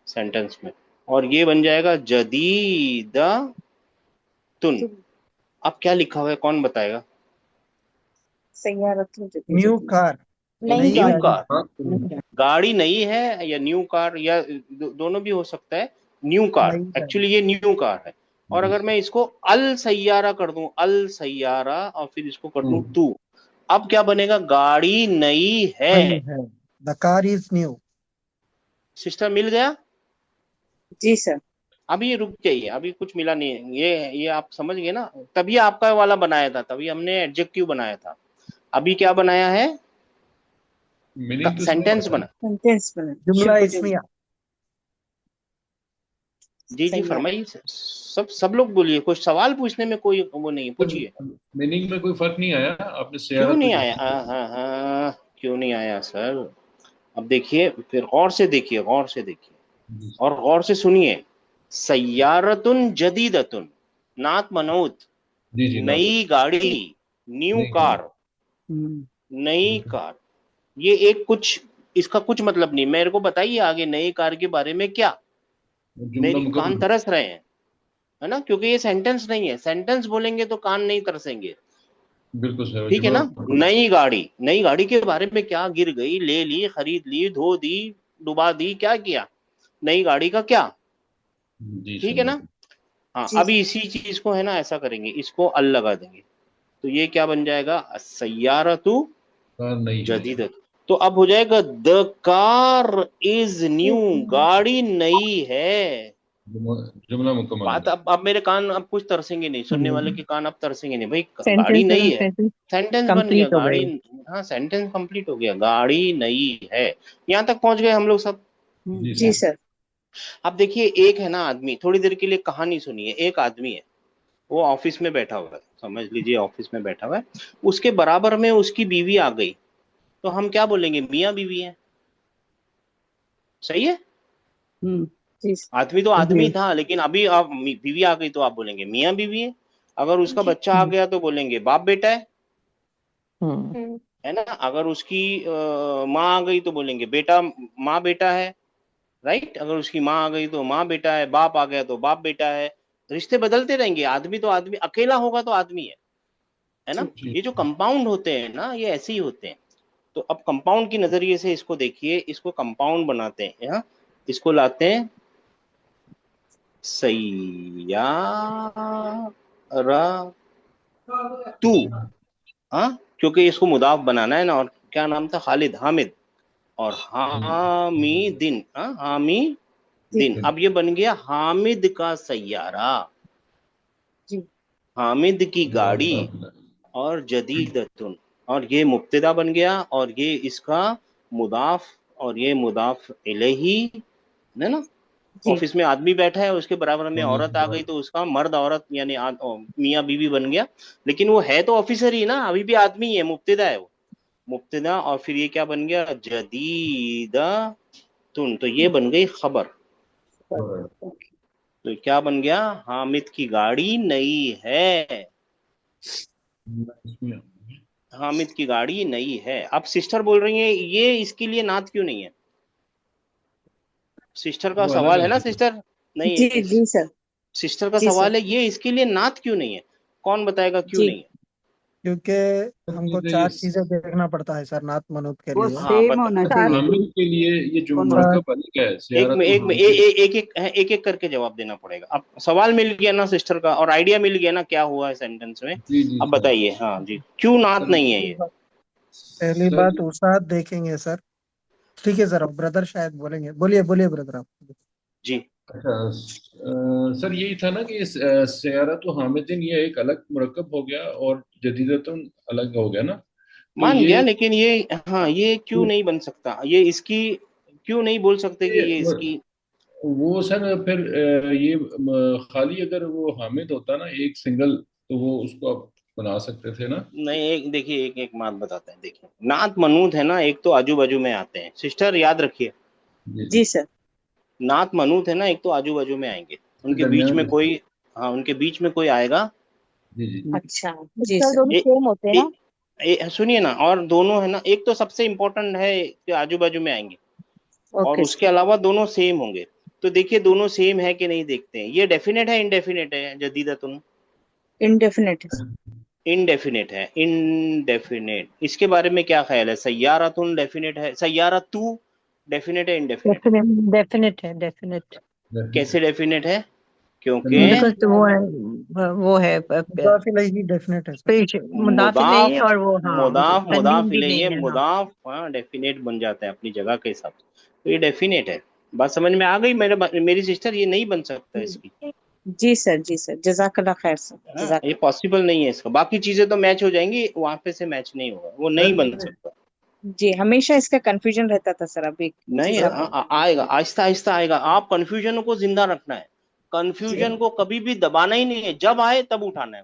सेंटेंस में, और ये बन जाएगा जदीदा तुन। अब क्या लिखा हुआ है कौन बताएगा? सैयारतुन न्यू जदीदतुन। कार, नई नई न्यू गाड़ी। कार, गाड़ी नई है या न्यू कार, या दोनों भी हो सकता है। न्यू कार, नई गाड़ी। एक्चुअली ये न्यू कार है। और अगर मैं इसको अल सैयारा कर दूं, अल सैयारा, और फिर इसको कर दूं तू, अब क्या बनेगा? गाड़ी नई है। नई है, the car is new. Sister मिल गया? जी सर। अभी रुक जाइए, अभी कुछ मिला नहीं है। ये आप समझ गए ना, तभी आपका वाला बनाया था, तभी हमने एडजेक्टिव बनाया था। अभी क्या बनाया है? मीनिंग तो सेंटेंस बना। सेंटेंस बना। जुमला शुभ इस्मिया। जी जी सैयारा। फरमाइए, सब लोग बोलिए, कुछ सवाल पूछने में कोई वो नहीं है, पूछिए। मीनिंग में कोई फर्क नहीं आया, आपने क्यों सैयारा नहीं तो आया? क्यों नहीं आया सर? अब देखिए, फिर गौर से देखिए, गौर से देखिए और गौर से सुनिए। सैयारतुन जदीदतुन, नात मनऊत, जी जी ना नई गाड़ी, न्यू नहीं कार, नई कार। ये एक कुछ, इसका कुछ मतलब नहीं। मेरे को बताइए आगे नई कार के बारे में क्या, जुमला मेरी कान मुकम्मल। तरस रहे हैं, है ना, क्योंकि ये सेंटेंस नहीं है। सेंटेंस बोलेंगे तो कान नहीं तरसेंगे। बिल्कुल सर, ठीक है जुमला ना? मुकम्मल। नई गाड़ी, नई गाड़ी के बारे में क्या? गिर गई, ले ली, खरीद ली, धो दी, डुबा दी, क्या किया? नई गाड़ी का क्या? जी ठीक सर है ना? बिल्कुल। हाँ, जी अभी इसी चीज को है ना ऐसा करेंगे, इसको अल लगा देंगे, तो ये क्या बन जाएगा? सैयारतु कार नहीं है। जदीदत। तो अब हो जाएगा द कार इज न्यू, गाड़ी नई है। जुमला मुकम्मल हो बात, गया। अब मेरे कान अब कुछ तरसेंगे नहीं, सुनने वाले के कान अब तरसेंगे नहीं भाई, गाड़ी सेंटेंस नई है। सेंटेंस सेंटेंस बन गया, कंप्लीट हो गाड़ी। गई। हाँ, सेंटेंस कंप्लीट हो गया, गाड़ी नई है। यहाँ तक पहुंच गए हम लोग सब। जी जी सर। सर। अब देखिए, एक है ना आदमी, थोड़ी देर के लिए कहानी सुनिए। एक आदमी है, वो ऑफिस में बैठा हुआ है, समझ लीजिए ऑफिस में बैठा हुआ है। उसके बराबर में उसकी बीवी आ गई, तो हम क्या बोलेंगे? मियाँ बीवी है। सही है? जी आदमी तो जी। आदमी था, लेकिन अभी आप बीवी आ गई तो आप बोलेंगे मियाँ बीवी है। अगर उसका बच्चा आ गया तो बोलेंगे बाप बेटा है। हम्म। है ना? अगर उसकी माँ आ गई तो बोलेंगे बेटा माँ बेटा है। राइट? अगर उसकी माँ आ गई तो माँ बेटा है, बाप आ गया तो बाप बेटा है। रिश्ते बदलते रहेंगे, आदमी तो आदमी, अकेला होगा तो आदमी है ना? जी ये जो कंपाउंड होते हैं ना, ये ऐसे ही होते हैं। तो अब कंपाउंड की नजरिए से इसको देखिए, इसको कंपाउंड बनाते हैं। हाँ, इसको लाते हैं सैयारा तू। हाँ, क्योंकि इसको मुदाफ बनाना है ना। और क्या नाम था? खालिद, हामिद और हामिदिन। हाँ, हामिदिन। जी अब ये बन गया हामिद का सैयारा, जी हामिद की गाड़ी, मुदाफ। और जदीदतुन, और ये मुब्तदा बन गया, और ये इसका मुदाफ, और ये मुदाफ इलैही, है ना? जी ऑफिस में आदमी बैठा है, उसके बराबर में औरत आ गई तो उसका मर्द औरत यानी मियाँ बीवी बन गया। लेकिन वो है तो ऑफिसर ही ना, अभी भी आदमी है, मुब्तदा है वो, मुब्तदा। और फिर ये क्या बन गया? जदीदा तुन, तो ये बन गई खबर। तो क्या बन गया? हामिद की गाड़ी नई है, हामिद की गाड़ी नई है। अब सिस्टर बोल रही है ये इसके लिए नात क्यों नहीं है? सिस्टर का वो अलग सवाल है ना अलग है। सिस्टर? नहीं, जी जी सर। सिस्टर का जी सर। सवाल है ये इसके लिए नात क्यों नहीं है? कौन बताएगा क्यों जी। नहीं है? क्योंकि हमको क्योंकि ये चार चीजें देखना पड़ता है सर, नात मनूत के वो लिए। हाँ, सेम होना चाहिए। हामिद के लिए ये जो चार। मुरक्कब अलग है, एक में सियारत एक में हामिद। एक एक करके जवाब देना पड़ेगा। अब सवाल मिल गया ना सिस्टर का, और आइडिया मिल गया ना क्या हुआ है सेंटेंस में। जी जी अब सर। बताइए, हाँ जी, क्यों नात सर नहीं है ये? पहली सर बात उसाद देखेंगे सर। ठीक है सर, अब ब्रदर शायद बोलेंगे। बोलिए बोलिए ब्रदर आप। जी, अच्छा, सर यही था ना कि सियारत हामिदिन ये एक अलग मुरक्कब हो गया और जदीदतुन अलग हो गया ना। तो मान ये गया, लेकिन ये, हाँ, ये क्यों नहीं बन सकता? ये इसकी क्यों नहीं बोल सकते कि ये ये इसकी? वो सर फिर ये खाली अगर वो हामिद होता ना एक सिंगल, तो वो उसको आप बना सकते थे ना। नहीं, एक देखिए, एक बात बताते हैं। देखिए, नात मनूत है ना, एक तो आजू बाजू में आते हैं सिस्टर, याद रखिए। जी जी। जी सर। नात मनूत है ना, एक तो आजू बाजू में आएंगे, उनके बीच दरमियान में में। कोई, हाँ, उनके बीच में कोई आएगा। जी जी। अच्छा। जी पिक्चर सर। दोनों ए, सेम होते हैं ए, ना। सुनिए ना, और दोनों है ना, एक तो सबसे इम्पोर्टेंट है कि आजू बाजू में आएंगे, और ओके उसके अलावा दोनों सेम होंगे। तो देखिए दोनों सेम है कि नहीं देखते हैं। ये डेफिनेट है इंडेफिनेट है जदीदतुन? इंडेफिनेट है। इनडेफिनेट है, इनडेफिनेट। इसके बारे में क्या ख्याल है? सय्यारतुन डेफिनेट है, सय्यारतु डेफिनेट है इंडेफिनेट है? डेफिनेट है, डेफिनेट। कैसे डेफिनेट है? क्योंकि बिकॉज वो है मुदाफ इलैहि डेफिनेट है सर। मुदाफ इलैहि, मुदाफ और वो हाँ मुदाफ तनवीन मुदाफ भी नहीं इलैहि है। हाँ मुदाफ, हाँ डेफिनेट बन जाता है अपनी जगह के हिसाब से। तो ये डेफिनेट है। बात समझ में आ गई मेरी सिस्टर? ये नहीं बन सकता इसकी, जी सर, जी सर, जजाकल्ला खैर सर, है ना? ये जजाकल्ला। पॉसिबल नहीं है इसका। बाकी चीजें तो मैच हो जाएंगी, वहां पे से मैच नहीं होगा, वो नहीं बन सकता। जी, हमेशा इसका कंफ्यूजन रहता था सर, अभी नहीं जजाकल्ला। आएगा, आहिस्ता आहिस्ता आएगा। आप कंफ्यूजन को जिंदा रखना है, कंफ्यूजन को कभी भी दबाना ही नहीं है, जब आए तब उठाना है।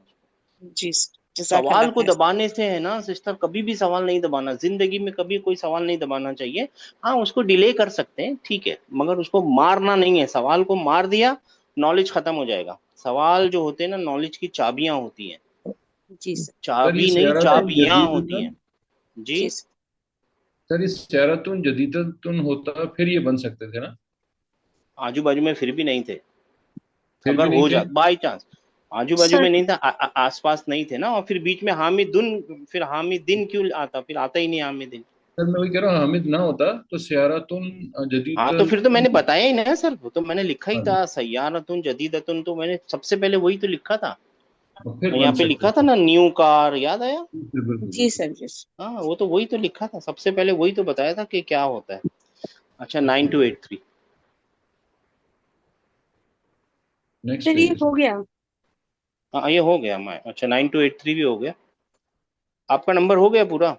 जी सर, जजाकल्ला सवाल को खैर सर। दबाने से है ना सिस्टर, कभी भी सवाल नहीं दबाना, जिंदगी में कभी कोई सवाल नहीं दबाना चाहिए। हाँ उसको डिले कर सकते हैं, ठीक है, मगर उसको मारना नहीं है। सवाल को मार दिया, नॉलेज खत्म हो जाएगा। सवाल जो होते हैं ना, नॉलेज की चाबियां होती हैं, जी सर, सर ये चाबी नहीं सयारतुन चाबियां होती जदीदतुन, हैं। जी जी सर। सर ये सयारतुन जदीदतुन होता फिर ये बन सकते थे ना? आजू बाजू में फिर भी नहीं थे। फिर अगर भी नहीं हो थे। जा बाई चांस, आजू बाजू सर में नहीं था, आसपास नहीं थे ना, और फिर बीच में हामिदुन, फिर हामिदिन क्यों आता? फिर आता ही नहीं हामिदिन। सर मैं वही कह रहा हूँ, हामिद ना होता तो सयारतुन हाँ तो फिर तो जदीदतुन। मैंने बताया ही ना सर, वो तो मैंने लिखा ही हाँ, था, सय्यारतुन जदीदतुन, तो मैंने सबसे पहले वही तो लिखा था। तो फिर यहाँ बन पे सकते लिखा था थे। ना, न्यू कार, याद आया? बिल्कुल बिल्कुल जी बिल्कुल। सर, जी सर। हाँ वो तो वही तो लिखा था सबसे पहले, वही तो बताया था कि क्या होता है। अच्छा 9283। नेक्स्ट सर ये पेज। हो गया। हाँ ये हो गया। मैं अच्छा 9283 भी हो गया। आपका नंबर हो गया पूरा?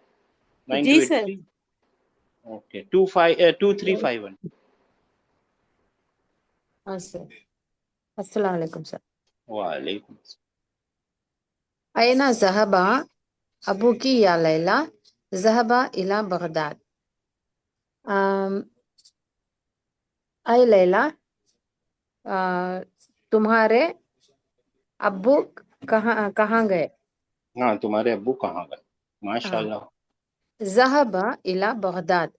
नाइन जी two eight sir. Three okay 2351। हाँ सर। अस्सलाम वालेकुम सर। वालेकुम। अयना ज़हबा अबूकी या लैला? ज़हबा इला बगदाद। अम, अय लैला, अ, तुम्हारे अब्बू कहाँ कहाँ गए? हाँ तुम्हारे अब्बू कहाँ गए? माशाल्लाह। ज़हबा इला बगदाद,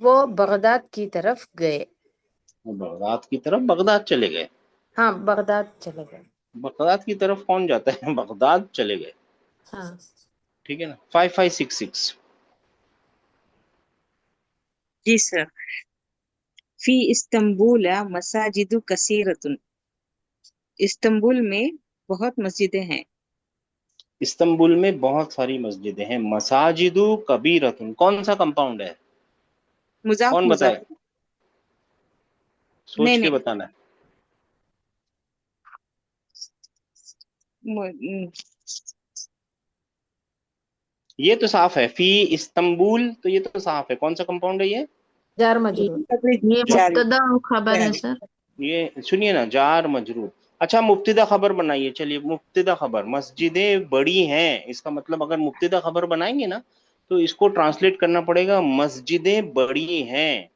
वो बगदाद की तरफ गए। वो बगदाद की तरफ, बगदाद चले गए। हाँ, बगदाद चले गए। बगदाद की तरफ कौन जाता है? बगदाद चले गए। हाँ ठीक है ना? 5566। जी सर। फी इस्तंबुल मसाजिदु कसीरतुन। इस्तंबुल में बहुत मस्जिदें हैं। इस्तंबुल में बहुत सारी मस्जिदें हैं। मसाजिदु कबीरतुन कौन सा कंपाउंड है? मुजाफ कौन मुजाफ। बताए? नहीं सोच के नहीं। बताना है। मु- ये तो साफ है, फी इस्तंबुल, तो ये तो साफ है। कौन सा कंपाउंड है ये? जार मजरूर। ये जारी मुब्तदा और खबर है जारी। सर। ये सुनिए ना, जार मजरूर। अच्छा मुब्तिदा खबर बनाइए। चलिए मुब्तिदा खबर, मस्जिदें बड़ी हैं, इसका मतलब अगर मुब्तिदा खबर बनाएंगे ना, तो इसको ट्रांसलेट करना पड़ेगा मस्जिदें बड़ी हैं।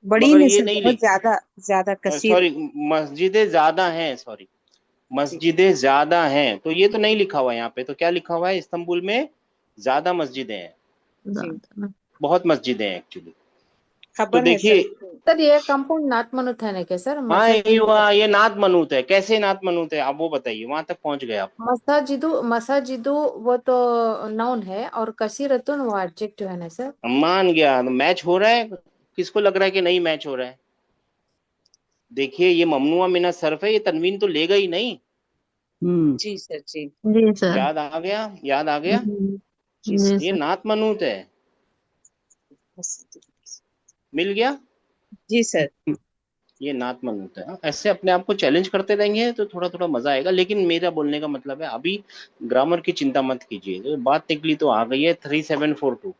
बड़ी मगर नहीं ये सर, नहीं बहुत लिख, ज्यादा, ज्यादा कसीर। सॉरी, मस्जिदें ज्यादा हैं, सॉरी, जी मस्जिदें ज्यादा हैं, तो ये तो नहीं लिखा हुआ है यहाँ पे। तो क्या लिखा हुआ है? इस्तंबुल में ज्यादा मस्जिदें हैं, जी। बहुत मस्जिदें हैं एक्चुअली। तो खबर है सर। देखिए, सर ये कंपाउंड नात मनुत है ना क्या सर? हाँ ये मसाजिद, ये नात मनूत है। कैसे नात मनूत है आप वो बताइए, वहां तक पहुंच गए आप? मसाजिदु मसाजिदु वो तो नाउन है, और कसीरतुन वो एडजेक्टिव है ना सर? मान गया। मैच हो रहा है? किसको लग रहा है कि नहीं मैच हो रहा है? देखिए ये ममनुआ मिना सर्फ है, ये तनवीन तो लेगा ही नहीं। जी सर, जी। जी सर। याद आ गया, याद आ गया। जी जी सर। ये सर। नात मनूत है। मिल गया। जी सर। ये नात मनूत है। हाँ, ऐसे अपने आप को चैलेंज करते रहेंगे तो थोड़ा थोड़ा मजा आएगा। लेकिन मेरा बोलने का मतलब है, अभी ग्रामर की चिंता मत कीजिए। तो बात निकली तो आ गई है 3742।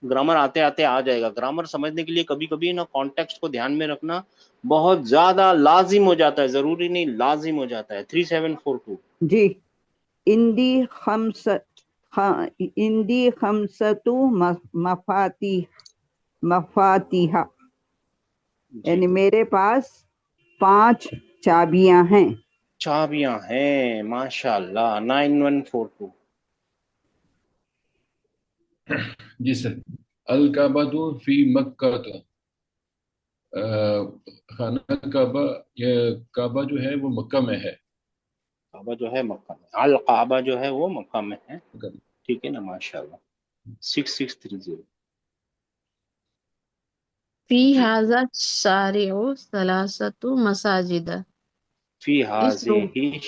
ग्रामर आते आते आ जाएगा। ग्रामर समझने के लिए कभी कभी ना कॉन्टेक्स्ट को ध्यान में रखना बहुत ज्यादा लाजिम हो जाता है, जरूरी नहीं, लाजिम हो जाता है। 3742। जी। इंदी खम्स हाँ, इंदी खम्सतु मफाती मफातिहा, जी यानी मेरे पास 5 चाबियां हैं। चाबियां हैं, माशाल्लाह। 9142। जी सर। अल काबातु फी मक्का, खाना काबा, ये काबा जो है वो मक्का में है। काबा जो है मक्का में, अल काबा जो है वो मक्का में है। मक्का में। ठीक है ना, माशाल्लाह। 6630। फी जी। हाजा शारिउ सलासतु मसाजिद। फी इस हाजे रोड ही,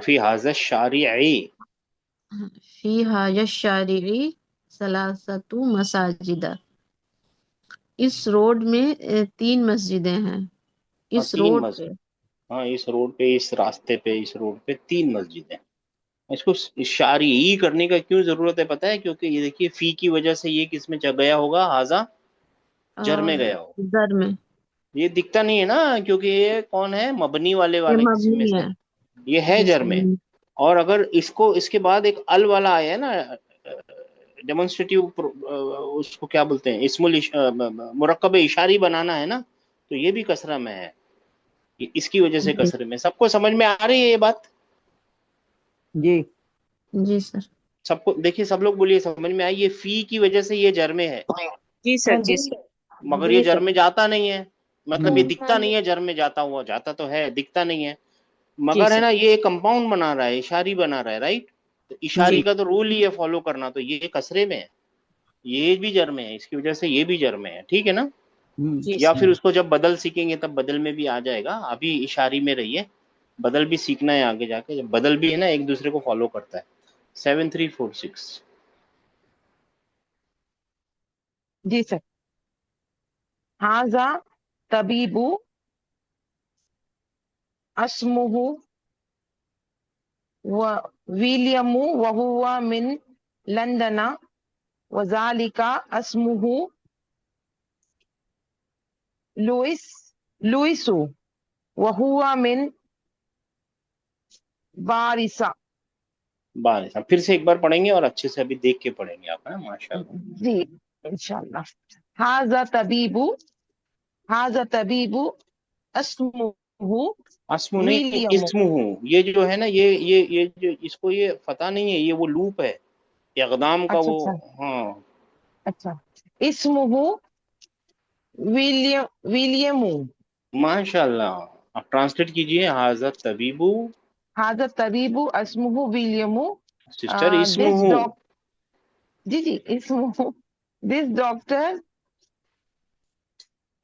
फी हाजा शारि'i। फी हाजा शारि'i सलासतु मसाजिद। इस रोड में 3 मस्जिदें हैं। हाँ इस तीन रोड मस्जिद। पे हाँ इस रोड पे, इस रास्ते पे, इस रोड पे 3 मस्जिदें। इसको शारी करने का क्यों जरूरत है पता है? क्योंकि ये देखिए फी की वजह से ये किस में गया होगा, हाजा जर में गया होगा। दर में। ये दिखता नहीं है ना, क्योंकि ये कौन है, मबनी वाले ये वाले किसी में मबनी से, है। ये है जी जर सर। में। और अगर इसको, इसके बाद एक अल वाला आया है ना, डेमोन्स्ट्रेटिव, उसको क्या बोलते हैं, इस्मुल मुरक्कब इशारी बनाना है ना, तो ये भी कसरा में है। ये इसकी वजह से जी कसरे में। सबको समझ में आ रही है ये बात? जी जी सर। सबको देखिए, सब लोग बोलिए समझ में आई। ये फी की वजह से ये जर में है, जी हाँ सर, जी जी सर। मगर ये जी जर सर। में जाता नहीं है। मतलब ये हम्म दिखता नहीं है जर में जाता हुआ, जाता तो है, दिखता नहीं है। जी मगर है सर। ना, ये कंपाउंड बना रहा है, इशारी बना रहा है, राइट? तो जी इशारी का तो रूल ही है फॉलो करना, तो ये कसरे में है, ये भी जर में है, इसकी वजह से ये भी जर में है। ठीक है ना? जी या सर। फिर उसको जब बदल सीखेंगे तब बदल में भी आ जाएगा, अभी इशारी में रहिए। बदल भी सीखना है आगे जाके, जब बदल भी है ना एक दूसरे को फॉलो करता है। 7346। जी सर। हाजा तबीबु अस्मुहु व विलियमु वहुवा मिन लंदना वजालिका अस्मुहु लुइस लुइसु वहुवा मिन बारिसा। बारिश, फिर से एक बार पढ़ेंगे और अच्छे से अभी देख के पढ़ेंगे आप, है माशाल्लाह। जी इंशाल्लाह। हाजा तबीबु अस्मुहु अस्मु नहीं, विलियमु। इस्मु हूँ। ये जो है ना, ये जो इसको, ये फता नहीं है, ये वो लूप है, इक़दाम का अच्छा वो। अच्छा हाँ। अच्छा। इस्मुहु विलियमु। माशाल्लाह। आप ट्रांसलेट कीजिए, हाज़ा तबीबू। हाजा तबीबु अस्मुहु विलियमु। सिस्टर इस्मु दिस हूँ डॉग जी जी इसमुहु this doctor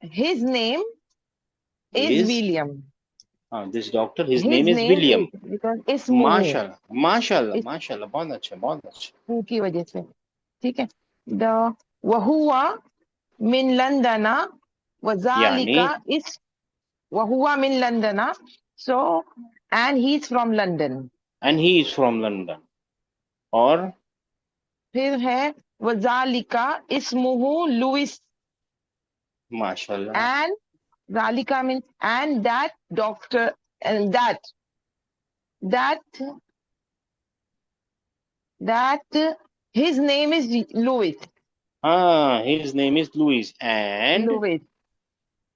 his name is is, William. हाँ this doctor, his his name is name William. Is because इसमुहु माशाल्लाह माशाल्लाह इस माशाल्लाह, बहुत अच्छा बहुत अच्छा। की वजह से। ठीक है। द वहुआ मिन लंदना यानी, वजालिका इस वहुआ मिन लंदना so and he is from London. And he is from London. और फिर है वजालिका इसमुहु लुइस माशाल्लाह। And Zalika means and that doctor and that his name is Louis. हाँ, his name is Louis and, Louis.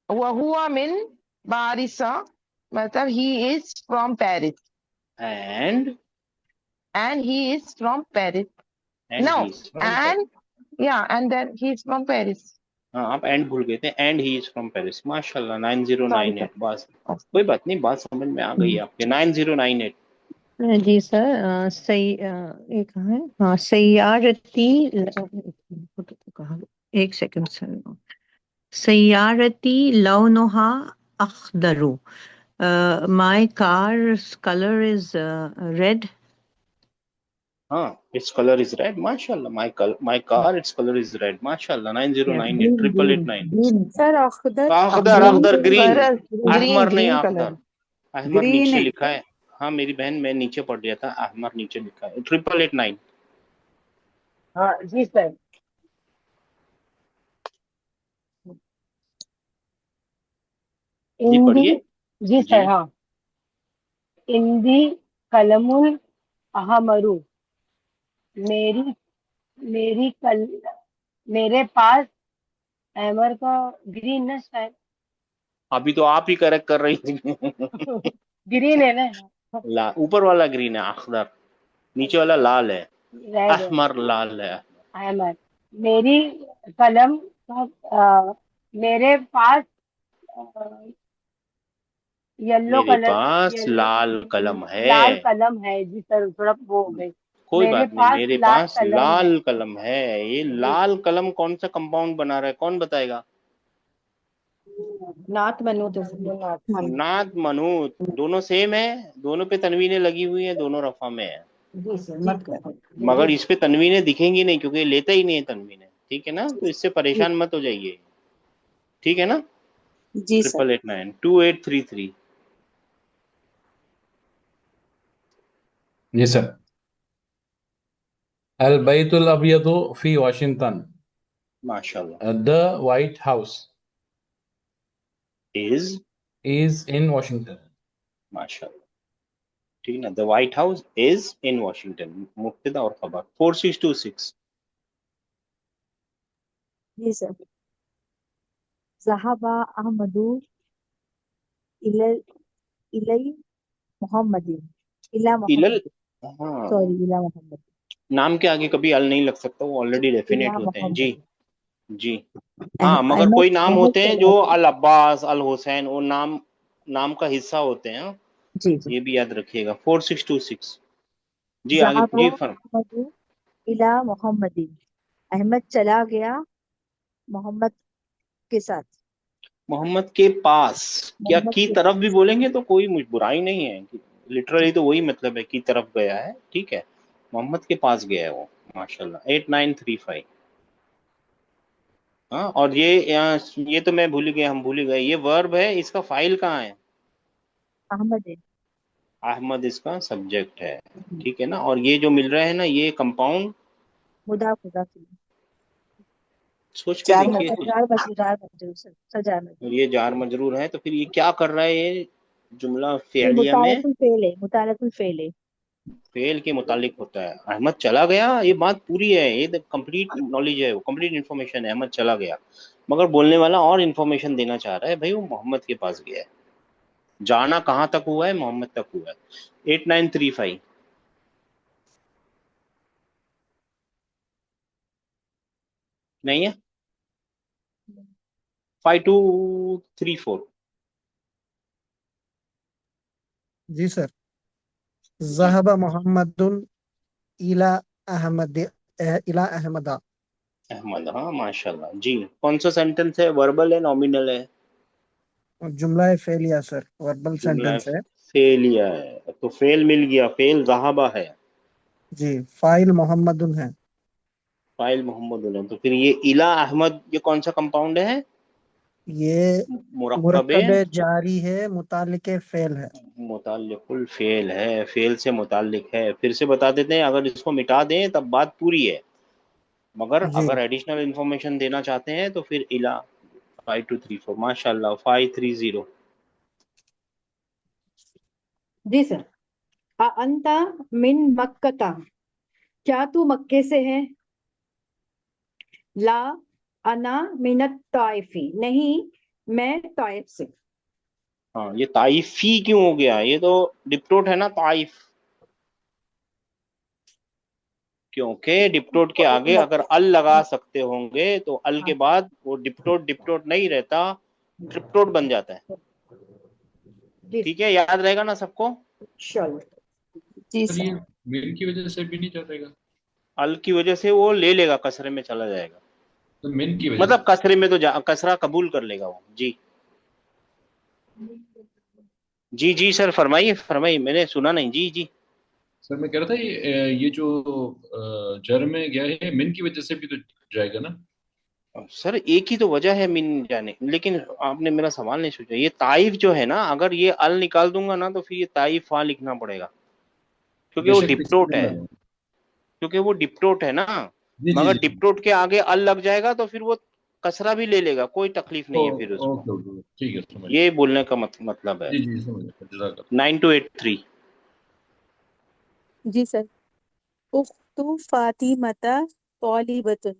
वहुआ मिन बारिसा मतलब he is from Paris and and he is from Paris. And No, he is from Paris. and yeah, and then he is from Paris. हाँ आप and भूल गए थे, and he is from Paris. माशाल्लाह, Sorry, sir. 9098। बस Okay. कोई बात नहीं, बात समझ में आ गई आपके। 9098। जी सर, सही एक है, हाँ सैयारती कहा, एक सेकंड सर। सैयारती लौनुहा अखदरू, my car colour is red. हाँ, इट्स कलर इज रेड। माशाल्लाह, my car it's colour is red. माशाल्लाह। 9098 green triple eight green nine. Green sir, अख्दर अखदर, ग्रीन अखदर, ग्रीन। ग्रीन। Whereas green, अहमर नहीं, green color. अखदर। अहमर ग्रीन नीचे है। लिखा है। हाँ मेरी बहन, मैं नीचे पढ़ लिया था, अहमर नीचे लिखा है। 8889। हाँ जी सर। जी इंदी, पढ़िए। जी जी। सर, हाँ। इंदी कलमुल अहमरु, मेरी मेरी कल मेरे पास अहमर का ग्रीन ना शायद। अभी तो आप ही करेक्ट कर रही थी। ग्रीन है ना। ऊपर वाला ग्रीन है अखदर, नीचे वाला लाल है। रेड है। अहमर लाल है। अहमर मेरी कलम मेरे पास येलो मेरे कलर पास येलो लाल कलम लाल है। कलम है जी सर, थोड़ा वो हो गई। कोई मेरे बात नहीं, पास मेरे लाल पास कलम है लाल कलम है। ये जी। लाल कलम कौन सा कंपाउंड बना रहा है, कौन बताएगा? नात मनूत है। नात मनूत दोनों सेम है, दोनों पे तनवीनें लगी हुई है, दोनों रफा में है। जी सर, जी मत करो। मगर इस पे तनवीनें दिखेंगी नहीं क्योंकि ये लेता ही नहीं है तनवीनें, ठीक है ना? तो इससे जी परेशान मत हो जाइए, ठीक है ना? जी सर। 8889 2833। जी सर। अल बैतुल अबियदु फी वाशिंगटन, माशाल्लाह। The white house is, is in Washington. माशाल्लाह, ठीक है ना? The white house is in Washington, मुब्तदा और खबर। 4626। जी सर। ज़हाबा अहमदु इलल इलई मोहम्मदिन, इला इलल, मोहम्मद, हाँ, सॉरी इला मोहम्मद, नाम के आगे कभी अल नहीं लग सकता, वो ऑलरेडी डेफिनेट इला होते हैं जी। मोहम्मद। जी हाँ, मगर अहमद कोई नाम अहमद होते हैं चला जो गया। अल अब्बास, अल हुसैन, वो नाम नाम का हिस्सा होते हैं, हाँ? जी जी। ये भी याद रखिएगा। 4626। जी आगे ज़हाबा जी अहमदु इला मोहम्मदिन, अहमद चला गया मोहम्मद के साथ, मोहम्मद के पास, क्या मोहम्मद की के तरफ भी पास। बोलेंगे तो कोई बुराई नहीं है, लिटरली तो वही मतलब है, की तरफ गया है, ठीक है? मोहम्मद के पास गया है वो। माशाल्लाह। 8935। हाँ, और ये तो मैं भूल गया, हम भूल गए, ये वर्ब है, इसका फाइल कहाँ है? अहमद है। अहमद इसका सब्जेक्ट है, ठीक है ना? और ये जो मिल रहा है ना, ये कंपाउंड, मुदाफ मुदाफ इलैह। सोच के जार देखिए। मजरूर। जार मजरूर सर, जार और मजरूर। ये जार मजरूर है, तो फिर ये क्या कर रहा है, ये जुमला ये फ़िअलिया में मुतालकुल फेल है, मुतालकुल फेल है। फेल के मुतालिक होता है। अहमद चला गया, ये बात पूरी है, ये कंप्लीट नॉलेज है, वो कंप्लीट इन्फॉर्मेशन है। अहमद चला गया, मगर बोलने वाला और इन्फॉर्मेशन देना चाह रहा है, भाई वो मोहम्मद के पास गया है। जाना कहाँ तक हुआ है? मोहम्मद तक हुआ है। 8935। नहीं है? 5234। जी सर। ज़हबा मोहम्मदुन इला अहमद इला अहमदा। अहमद, हाँ माशाल्लाह जी। कौन सा सेंटेंस है, वर्बल है नॉमिनल है? जुमला है फेलिया सर, वर्बल जुमला सेंटेंस है। फेलिया है, तो फेल मिल गया, फेल ज़हाबा है। जी, फाइल मोहम्मदुन है। फाइल मोहम्मद उलम, तो फिर ये इला अहमद, ये कौन सा कंपाउंड है? ये मुरक्कब मुरक्कब जारी है, मुतालिक फेल है। मुताल्लिकुल फेल है, फेल से मुताल्लिक है। फिर से बता देते हैं, अगर इसको मिटा दें तब बात पूरी है, मगर जी अगर एडिशनल इंफॉर्मेशन देना चाहते हैं तो फिर इला। 5234। माशाल्लाह। 530। जी सर। अंता मिन मक्कता, क्या तू मक्के से है? ला अना मिनत ताइफी, नहीं मैं ताइफ से। हाँ, ये ताइफी क्यों हो गया? ये तो डिप्टोट है ना, ताइफ। क्योंकि डिप्टोट के आगे अगर अल लगा सकते होंगे तो अल के बाद वो डिप्टोट डिप्टोट नहीं रहता, ट्रिप्टोट बन जाता है। ठीक है, याद रहेगा ना सबको? चलो। जी सर सर। ये मेल की वजह से भी नहीं चलेगा? अल की वजह से वो ले लेगा, कसरे में चला जाएगा, तो मेन की वजह मतलब से। कसरे में तो कसरा कबूल कर लेगा वो जी। जी जी सर, फरमाइए फरमाइए, मैंने सुना नहीं। जी जी। सर मैं कह रहा था ये जो जर में गया है, मिन की वजह से भी तो जाएगा ना? सर एक ही तो वजह है मिन जाने, लेकिन आपने मेरा सवाल नहीं सोचा। ये ताइफ जो है ना, अगर ये अल निकाल दूंगा ना तो फिर ये ताइफा लिखना पड़ेगा, क्योंकि वो बेशक लिख डिप्टोट है, लूंगा। क्योंकि वो डिप्टोट है ना। जी जी मगर जी। डिप्टोट के आगे अल लग जाएगा तो फिर वो कसरा भी ले लेगा, कोई तकलीफ ओ नहीं है फिर उसको। ओके ओके, ठीक है, समझ ये गया। बोलने का मतलब है। जी जी समझ गया, जज़ाक 9283। जी सर। उख्तु फातिमता तौलिबतुन,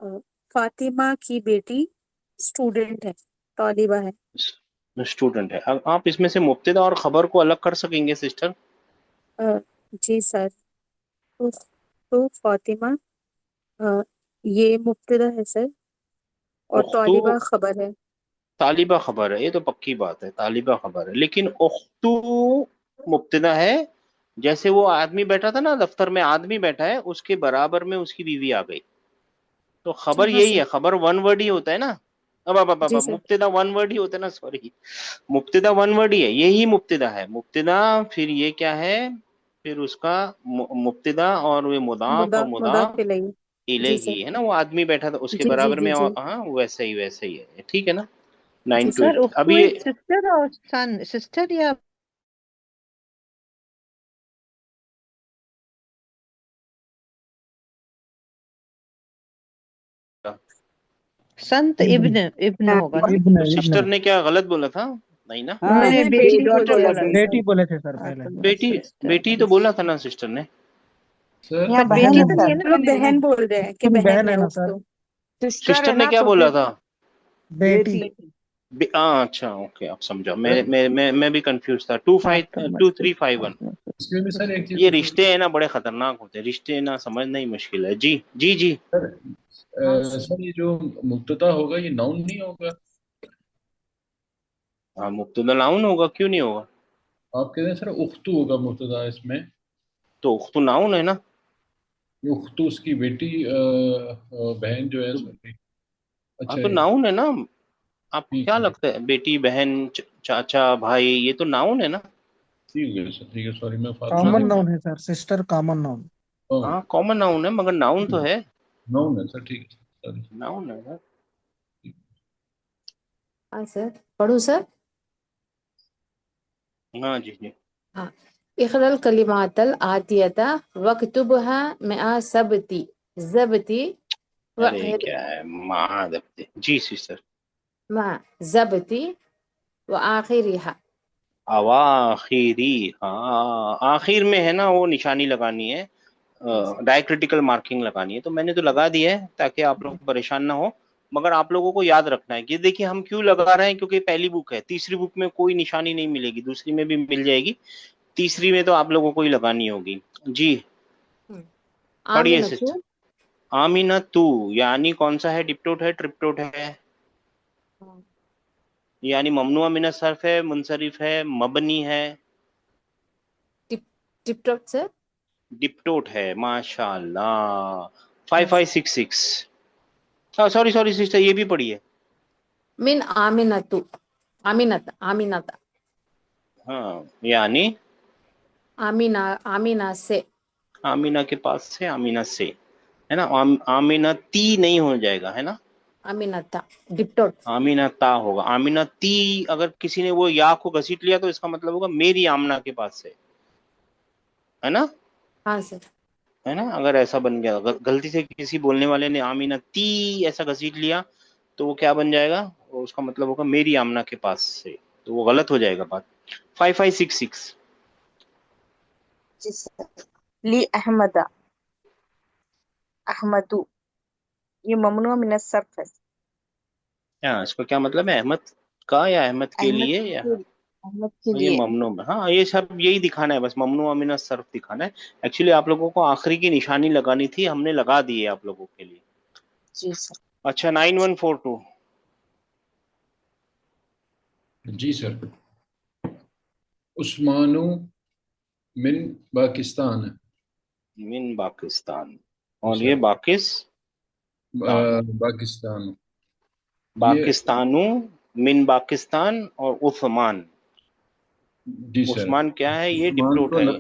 अ, फातिमा की बेटी स्टूडेंट है, तौलिबा है। स्टूडेंट है। अब आप इसमें से मुब्तदा और खबर को अलग कर सकेंगे सिस्टर? जी सर। उख्तु फातिमा अ, ये मुब्तदा है सर और उख्तु तालिबा खबर है। तालिबा खबर है, ये तो पक्की बात है, तालिबा खबर है, लेकिन उख्तु मुब्तदा है। जैसे वो आदमी बैठा था ना दफ्तर में, आदमी बैठा है, उसके बराबर में उसकी बीवी आ गई, तो अच्छा खबर हाँ यही सर। है, खबर वन वर्ड ही होता है ना। जी सर। मुब्तदा वन वर्ड ही होता है ना, सॉरी, मुब्तदा वन वर्ड ही है, यही मुब्तदा है, मुब्तदा। फिर ये क्या है, फिर उसका मुब्तदा और वे मुदाफ और मुदाफ मुदाफ मुदाफ इलैहि। जी इलेही सर। है ना, वो आदमी बैठा था उसके जी जी बराबर जी में, जी। और हाँ वैसे ही है, ठीक है ना। जी nine two sir. Sir eight उख्तू अभी ये एक सिस्टर और सन, सिस्टर या संत इब्न इब्न, इब्न हाँ, होगा ना। इब्न तो सिस्टर इब्न ने क्या गलत बोला था? नहीं ना, हाँ, उन्होंने मैंने बेटी बेटी बेटी डॉटर बोला बोला, बोला था था। बेटी बेटी। बोले थे सर हाँ पहले। तो मैं बेटी, सिस्टर बेटी तो बोला था ना सिस्टर ने। सर यहाँ पर बहन बेटी है तो नहीं सर। है ना। हम लोग बहन बोल रहे हैं कि नहीं, बहन बहन है है ना सर, उख्तु। सिस्टर सिस्टर है ने ना, क्या तो बोला फिर था? बेटी। बेटी। अच्छा ओके, अब समझा, सर मैं भी कंफ्यूज था। टू हाँ फाइव तो मैं 2351। इसमें भी सर एक चीज ये पूछनी रिश्ते हैं ना, बड़े खतरनाक होते हैं रिश्ते ना, समझना ही मुश्किल है। जी जी जी। सर। हाँ सर। सर ये जो मुब्तदा होगा ये नाउन नहीं होगा? हाँ मुब्तदा नाउन होगा, क्यों नहीं होगा? आप कह रहे हैं सर उख्तू होगा मुब्तदा इसमें। तो उख्तु नाउन है ना। ये उख्तू उसकी बेटी बहन जो है तो सॉरी। हाँ अच्छा तो ये नाउन है ना। आपको ठीक क्या है, लगता है, बेटी बहन चाचा भाई, ये तो नाउन है ना। ठीक है सर, ठीक है, सॉरी मैं फालतू कॉमन ऐसे। हाँ नाउन है सर, सिस्टर कॉमन नाउन। हाँ कॉमन नाउन है, मगर नाउन तो है। नाउन है सर, ठीक है सर। नाउन है ना। हाँ सर। पढ़ू सर। हाँ जी जी। हाँ। इखरल कलिमातल आतियता वक्तुबहा मआ सबती ज़बती व अरे क्या है, महादफ्ते जी सिस्टर। मा ज़बती व आखिरिहा। अवाखिरी, हाँ आखिर में है ना, वो निशानी लगानी है, डायक्रिटिकल मार्किंग लगानी है, तो मैंने तो लगा दी है ताकि आप लोग परेशान ना हो। मगर आप लोगों को याद रखना है कि देखिए हम क्यों लगा रहे हैं, क्योंकि पहली बुक है, तीसरी बुक में कोई निशानी नहीं मिलेगी, दूसरी में भी मिल जाएगी, तीसरी में तो आप लोगों को ही लगानी होगी। जी पढ़िए आमिनतु। सिस्टर। आमीना तू, यानी कौन सा है, डिप्टोट है ट्रिप्टोट है? यानी ममनुआ मिन सर्फ है, मुनसरिफ है, मबनी है? Tip tip top sir. Diptote है, माशाल्लाह। हाँ सर। 5566। सॉरी सॉरी सिस्टर, ये भी पढ़िए। मिन आमिनतु। आमिनत आमिनता। हाँ यानी आमिना आमिना से। आमीना के पास से, आमीना से, है ना। आमीना ती नहीं हो जाएगा, है ना। आमिनता डिप्टोट। आमीना ता होगा, आमीना ती। अगर किसी ने वो या को घसीट लिया तो इसका मतलब होगा मेरी आमना के पास से, है ना। हाँ सर। है ना, अगर ऐसा बन गया, गलती से किसी बोलने वाले ने आमीना ती ऐसा घसीट लिया, तो वो क्या बन जाएगा, वो उसका मतलब होगा मेरी आमना के पास से, तो वो गलत हो जाएगा बात। 5566। जी सर। ली अहमदा, अहमदू, ये ममनुआ मिन सर्फ है। हाँ इसका क्या मतलब है, अहमद का या अहमद के अहमद लिए या, के, अहमद के ये लिए। ममनू में, हाँ ये सब यही दिखाना है बस, ममनू अमीना सर्फ दिखाना है। एक्चुअली आप लोगों को आखिरी की निशानी लगानी थी, हमने लगा दी है आप लोगों के लिए। जी सर। अच्छा 9142। जी सर। उस्मानु मिन पाकिस्तान। मिन पाकिस्तान, और ये सर पाकिस्तान, पाकिस्तान ये। पाकिस्तानू, मिन पाकिस्तान, और उस्मान। जी सर। उस्मान क्या है, ये उस्मान डिप्टोट तो है।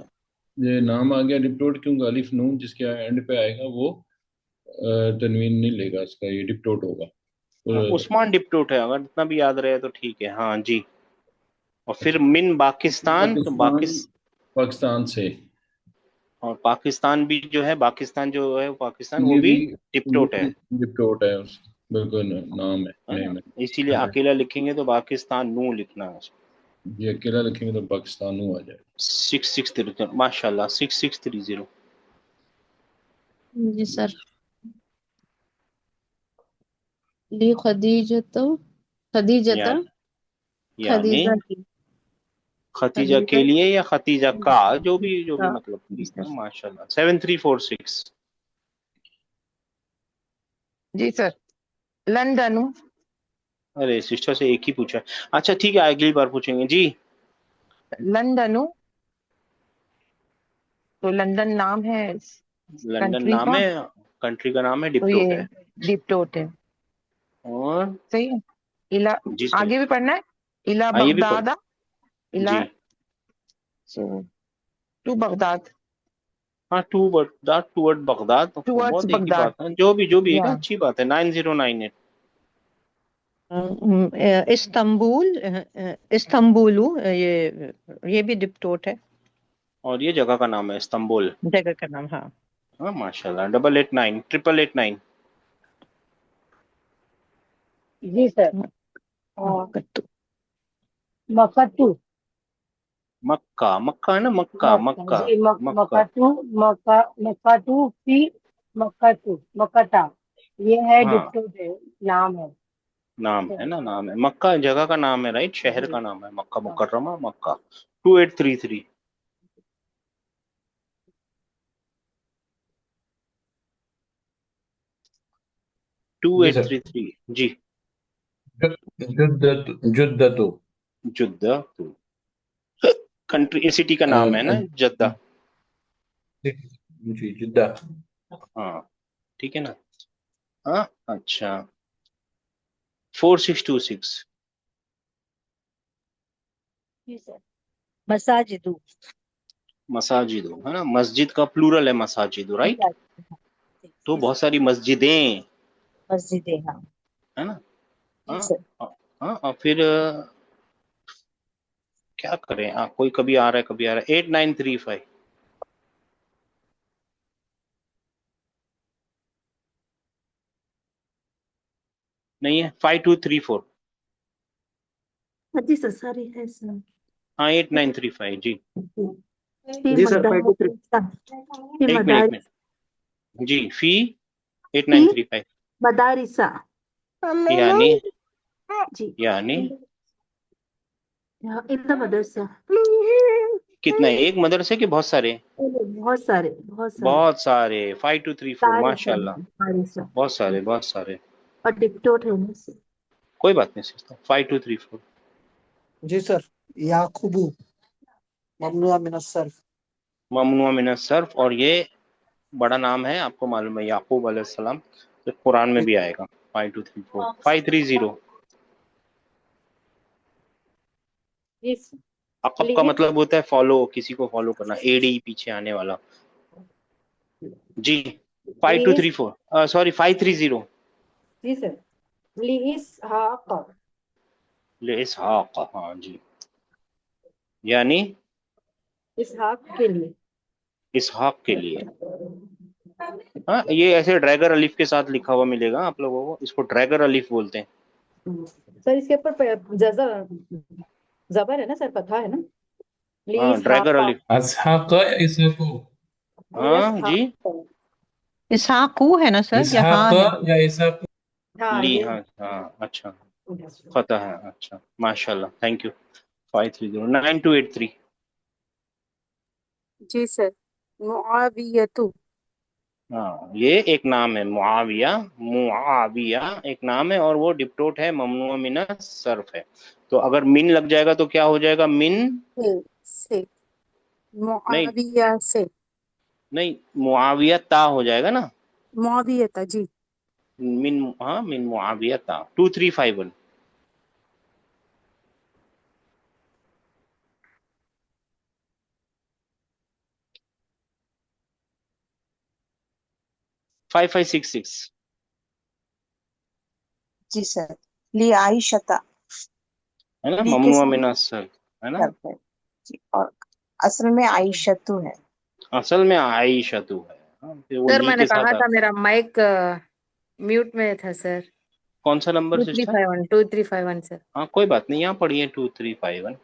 ये नाम आ गया डिप्टोट, क्योंकि अलिफ नून जिसके एंड पे आएगा वो तनवीन नहीं लेगा, इसका ये डिप्टोट होगा। हाँ, तो, उस्मान डिप्टोट है, अगर इतना भी याद रहे तो ठीक है। हाँ जी। और फिर अच्छा, मिन पाकिस्तान, तो पाकिस्तान, पाकिस्तान से। और पाकिस्तान भी जो है, पाकिस्तान जो है वो पाकिस्तान, वो ये भी भी डिप्टोट है डिप्टोट है बिल्कुल, नाम है है ना। नेम इसीलिए है। अकेला लिखेंगे तो पाकिस्तान नू लिखना है। ये अकेला लिखेंगे तो पाकिस्तान आ जाएगा। 6630, माशाल्लाह 6630। जी सर। ली खदीजतो खदीजता या यानी खदीजा की। खतीजा खदीजा के लिए या खतीजा का, जो भी का। मतलब जी ठीक है, सर। माशाल्लाह। 7346। जी सर, लंदन। अरे सिस्टर से एक ही पूछा है। अच्छा ठीक है, अगली बार पूछेंगे जी। लंदन, तो लंदन नाम है लंदन कंट्री नाम का, है, कंट्री का नाम है, तो डिप्टोट ये है। डिप्टोट है। और सही है। इला, जी सही। आगे भी पढ़ना है। इला हाँ ये भी पढ़ो। बगदाद, इला, जी सो टू बगदाद, हाँ, टू बगदाद, टूवर्ड बगदाद, तो टुवर्ड्स बहुत एक ही बगदाद। बात है, जो भी है या ना, अच्छी बात है। 9098। इस्तांबुल, इस्तांबुलू, ये भी डिप्टोट है, और ये जगह का नाम है इस्तांबुल। जगह का नाम। हाँ हाँ माशाल्लाह। 889, 888। जी सर। मक्कतू। मकतू। मक्का, मक्का है ना, मक्का मक्का। जी मक्का मकतू, मकतू फी मकतू, मकता, ये है हाँ, डिप्टोट है, नाम है। नाम है सर, ना, नाम है मक्का, जगह का नाम है, राइट, शहर जी का नाम है मक्का हाँ। मुकर्रमा, मक्का। 2833। जी सर। 2833 जी। जुद्दतु। जुद्दा तो कंट्री, सिटी का अ, नाम है अ, ना, जद्दा। जी जुद्दा। हाँ ठीक है ना। हाँ अच्छा। 4626। जी सर। मसाजिदू। मसाजिद है ना, मस्जिद का प्लूरल है मसाजिद, राइट। मसाजिद, हाँ। तो जी बहुत सर। सारी मस्जिदें, मस्जिदें, हाँ। है ना। जी हाँ सर। हाँ हाँ, और फिर क्या करें, कोई कभी आ रहा है, कभी आ रहा है। 8935। नहीं है। 5234। जी सर, सारी है सर। हाँ 8935 जी। फी जी सर, 523। मदारिसा, फी एक मिनट, एक मदारिस, मिनट। जी फी एट फी नाइन थ्री फाइव मदारिसा। यानी, जी। यानी इन द मदरसा। कितना है, एक मदरसे के बहुत सारे? बहुत सारे, बहुत सारे। बहुत सारे। 5234 तारिसा, माशाल्लाह। तारिसा। बहुत सारे, बहुत सारे। और डिप्टोट है ना सर। कोई बात नहीं सिस्टर। 5234। जी सर। याकूबू, ममनुआ मिन सर्फ। ममनुआ मिन सर्फ, और ये बड़ा नाम है, आपको मालूम है, याकूब अलैहिस्सलाम, तो कुरान में भी आएगा। 5234, 530। Yes. अकब का Please, मतलब होता है फॉलो, किसी को फॉलो करना, एडी पीछे आने वाला। जी। Five two please, three four sorry 530। जी सर। प्लीज हाँ। ले इसहाक, हाँ जी। यानी इसहाक के लिए। इसहाक के लिए। हाँ, ये ऐसे ड्रैगर अलिफ के साथ लिखा हुआ मिलेगा आप लोगों को, इसको ड्रैगर अलिफ बोलते हैं। सर इसके ऊपर जबर है ना सर, पता है ना। हाँ प्लीज हाँ। ड्रैगर अलिफ। इसहाक इसहाकू। हाँ जी। इसहाकू है ना सर, या हाँ इसहाक है? या इसहाकू। हाँ ली, ये। हाँ हाँ, अच्छा। पता है, अच्छा माशाल्लाह, थैंक यू। 530 9283। जी सर। मुआवियतु। हाँ ये एक नाम है, मुआविया, मुआविया एक नाम है, और वो डिप्टोट है, ममनुआ मिन सर्फ है। तो अगर मिन लग जाएगा तो क्या हो जाएगा, मिन। से नहीं, मुआविया से। नहीं, मुआविया ता हो जाएगा ना। मुआवियता जी। मिन, हाँ मिन मुआविया ता। 2351। फाइव फाइव सिक्स सिक्स जी सर। ली आयशता, है ना, ली के ममनुआ साथ मिन सर्फ, है ना। सर्फ है जी, और असल में आयशतु है। असल में आयशा तू है। हाँ, फिर वो सर ली मैंने के कहा साथ था मेरा माइक म्यूट में था सर। कौन सा number two three sister? Five one 2351 sir. हाँ कोई बात नहीं, यहाँ पढ़िए 2351।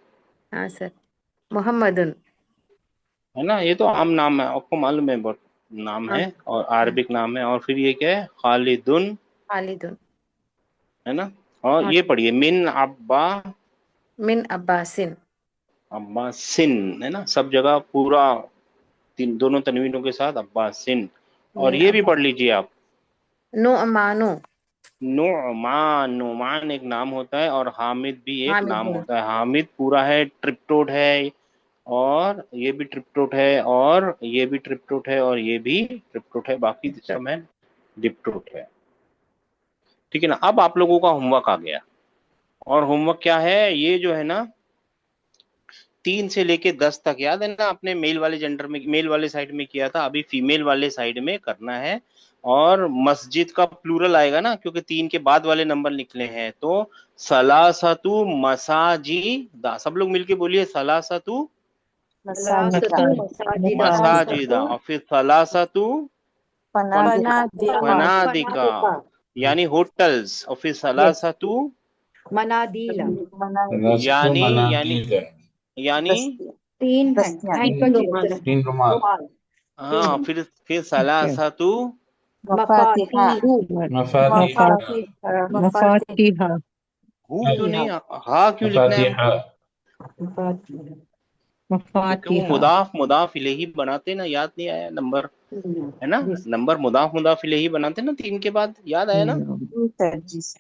हाँ सर। मोहम्मदुन। है ना, ये तो आम नाम है, आपको मालूम है, बहुत नाम हाँ है, और अरबिक नाम है। और फिर ये क्या है, खालिदुन, खालिदुन। है ना। और हाँ ये सर। पढ़िए मिन अब्बा, मिन अब्बासिन। अब्बासिन, है ना, सब जगह पूरा, तीन दोनों तनवीनों के साथ अब्बासिन। और मिन ये भी पढ़ अब्बास। लीजिए आप, नुमानो, नुमान एक नाम होता है और हामिद भी एक हामिद नाम है। होता है। हामिद पूरा है, ट्रिप्टोड है, और ये भी ट्रिप्टोड है, और ये भी ट्रिप्टोड है, और ये भी ट्रिप्टोड है, बाकी सब है डिप्टोड है। ठीक है ना। अब आप लोगों का होमवर्क आ गया, और होमवर्क क्या है, ये जो है ना 3 से लेके 10 तक, याद है ना आपने मेल वाले जेंडर में, मेल वाले साइड में किया था, अभी फीमेल वाले साइड में करना है। और मस्जिद का प्लूरल आएगा ना, क्योंकि 3 के बाद वाले नंबर निकले हैं। तो सलासतु मसाजिदा, सब लोग मिलके बोलिए सलासतु सलासतु मसाजिदा मसाजिदा, और फिर सलासतु फनादिका, फनादिका यानी होटल्स, और फिर सलासतु मनादीला यानी यानी यानी तीन हैंडकरचीफ तीन रुमाल। रुमाल हाँ, फिर सलासतु मफातीह मफातिहा हु क्यों नहीं, हा क्यों लिखना है हमको? क्योंकि वो मुदाफ इलेही बनाते ना, याद नहीं आया नंबर, है ना, नंबर मुदाफ इलेही बनाते ना 3 के बाद, याद आया ना।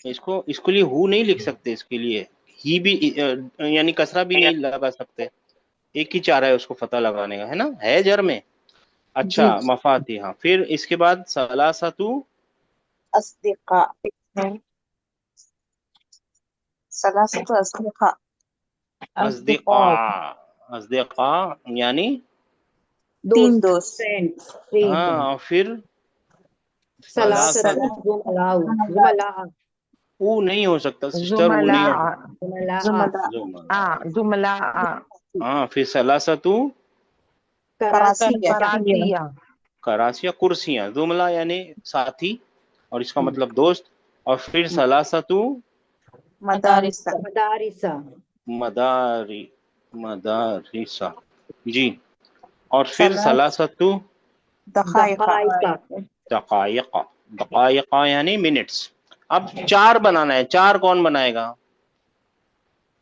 इसको लिए हु नहीं लिख सकते, इसके लिए ही भी यानी कसरा भी नहीं लगा सकते, एक ही चारा है उसको फतह लगाने का, है ना, है जर में। अच्छा, मफातिहा। फिर इसके बाद सलासतु अस्दिका, सलासतु अस्दिका, अज़दिक़ा, अज़दिक़ा यानी 3 दोस्त। हाँ, और फिर सलासतु जुमलाह ऊ नहीं हो सकता सिस्टर, ऊ नहीं हो जुमला, जुमला, हाँ, फिर सलासतु करासिया, करासिया, कुर्सियां, जुमला यानी साथी, और इसका मतलब दोस्त। और फिर सलासतु मदारिसा, मदारिसा जी। और फिर सलासतु दकाइका, दकाइका यानी मिनट्स। अब 4 बनाना है, 4 कौन बनाएगा?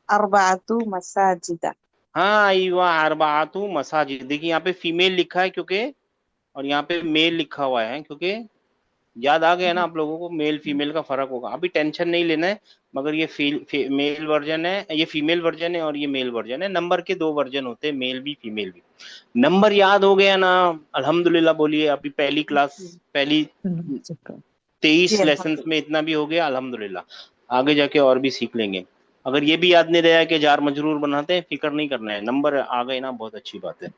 अरबातु मसाजिदा। हाँ, ईवा अरबातु मसाजिद। देखिए यहाँ पे फीमेल लिखा है क्योंकि, और यहाँ पे मेल लिखा हुआ है क्योंकि, याद आ गया ना आप लोगों को, मेल फीमेल का फर्क होगा। अभी टेंशन नहीं लेना है, मगर ये मेल वर्जन है, ये फीमेल वर्जन है, और ये मेल वर्जन है। नंबर के 2 वर्जन होते हैं, मेल भी फीमेल भी। नंबर याद हो गया ना? अल्हम्दुलिल्लाह बोलिए। अभी पहली 23 लेसन में इतना भी हो गया, अल्हम्दुलिल्लाह। आगे जाके और भी सीख लेंगे। अगर ये भी याद नहीं रहा कि जार मजरूर बनाते हैं, फिक्र नहीं करना है, नंबर आ गए ना, बहुत अच्छी बात है।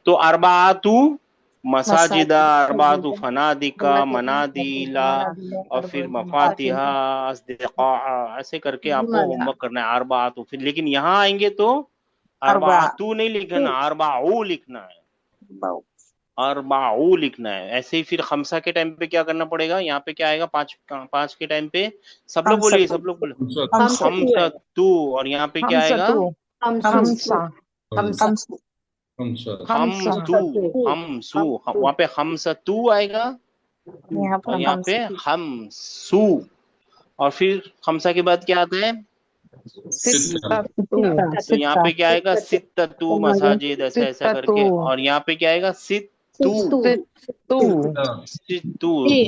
तो अरबातु मसाजिदा, अरबातु फनादिका, मनादिला, और फिर मफातिहा, अस्दिक़ा, ऐसे करके आपको होमवर्क करना है। अरबातु, फिर लेकिन यहाँ आएंगे तो अरबातु नहीं लिखना, अरबाऊ लिखना है, अरबाऊ लिखना है। ऐसे ही फिर खमसा के टाइम पे क्या करना पड़ेगा? यहाँ पे क्या आएगा? 5 के टाइम पे सब लोग बोलिए, सब लोग बोलिए खमसतु, और यहाँ पे क्या आएगा? हमसु, वहाँ पे खमसतु आएगा, और यहाँ पे हमसु। और फिर खमसा के बाद क्या आता है? तो यहाँ पे क्या आएगा? सित्ततु मसाजिद, ऐसा ऐसा करके। और यहाँ पे क्या आएगा? सित्तु,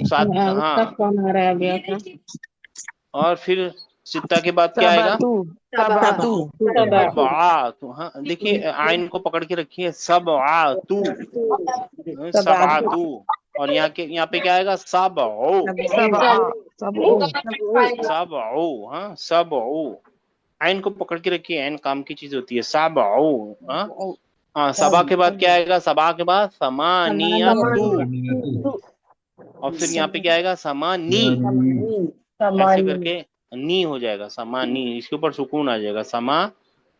सात, हाँ। और फिर सित्ता के बाद क्या आएगा? सबातु। हाँ, देखिए आइन को पकड़ के रखिए, सबातु, सबातु। और यहाँ पे क्या आएगा? सबउ, सबउ, हाँ, सबउ। आइन को पकड़ के रखिए, आइन काम की चीज होती है। सबउ, हाँ। सबा के बाद क्या आएगा? सबा के बाद समानियतु, और फिर यहाँ पे क्या आएगा? समानी, ऐसे करके नी हो जाएगा, समानी। इसके ऊपर सुकून आ जाएगा, समा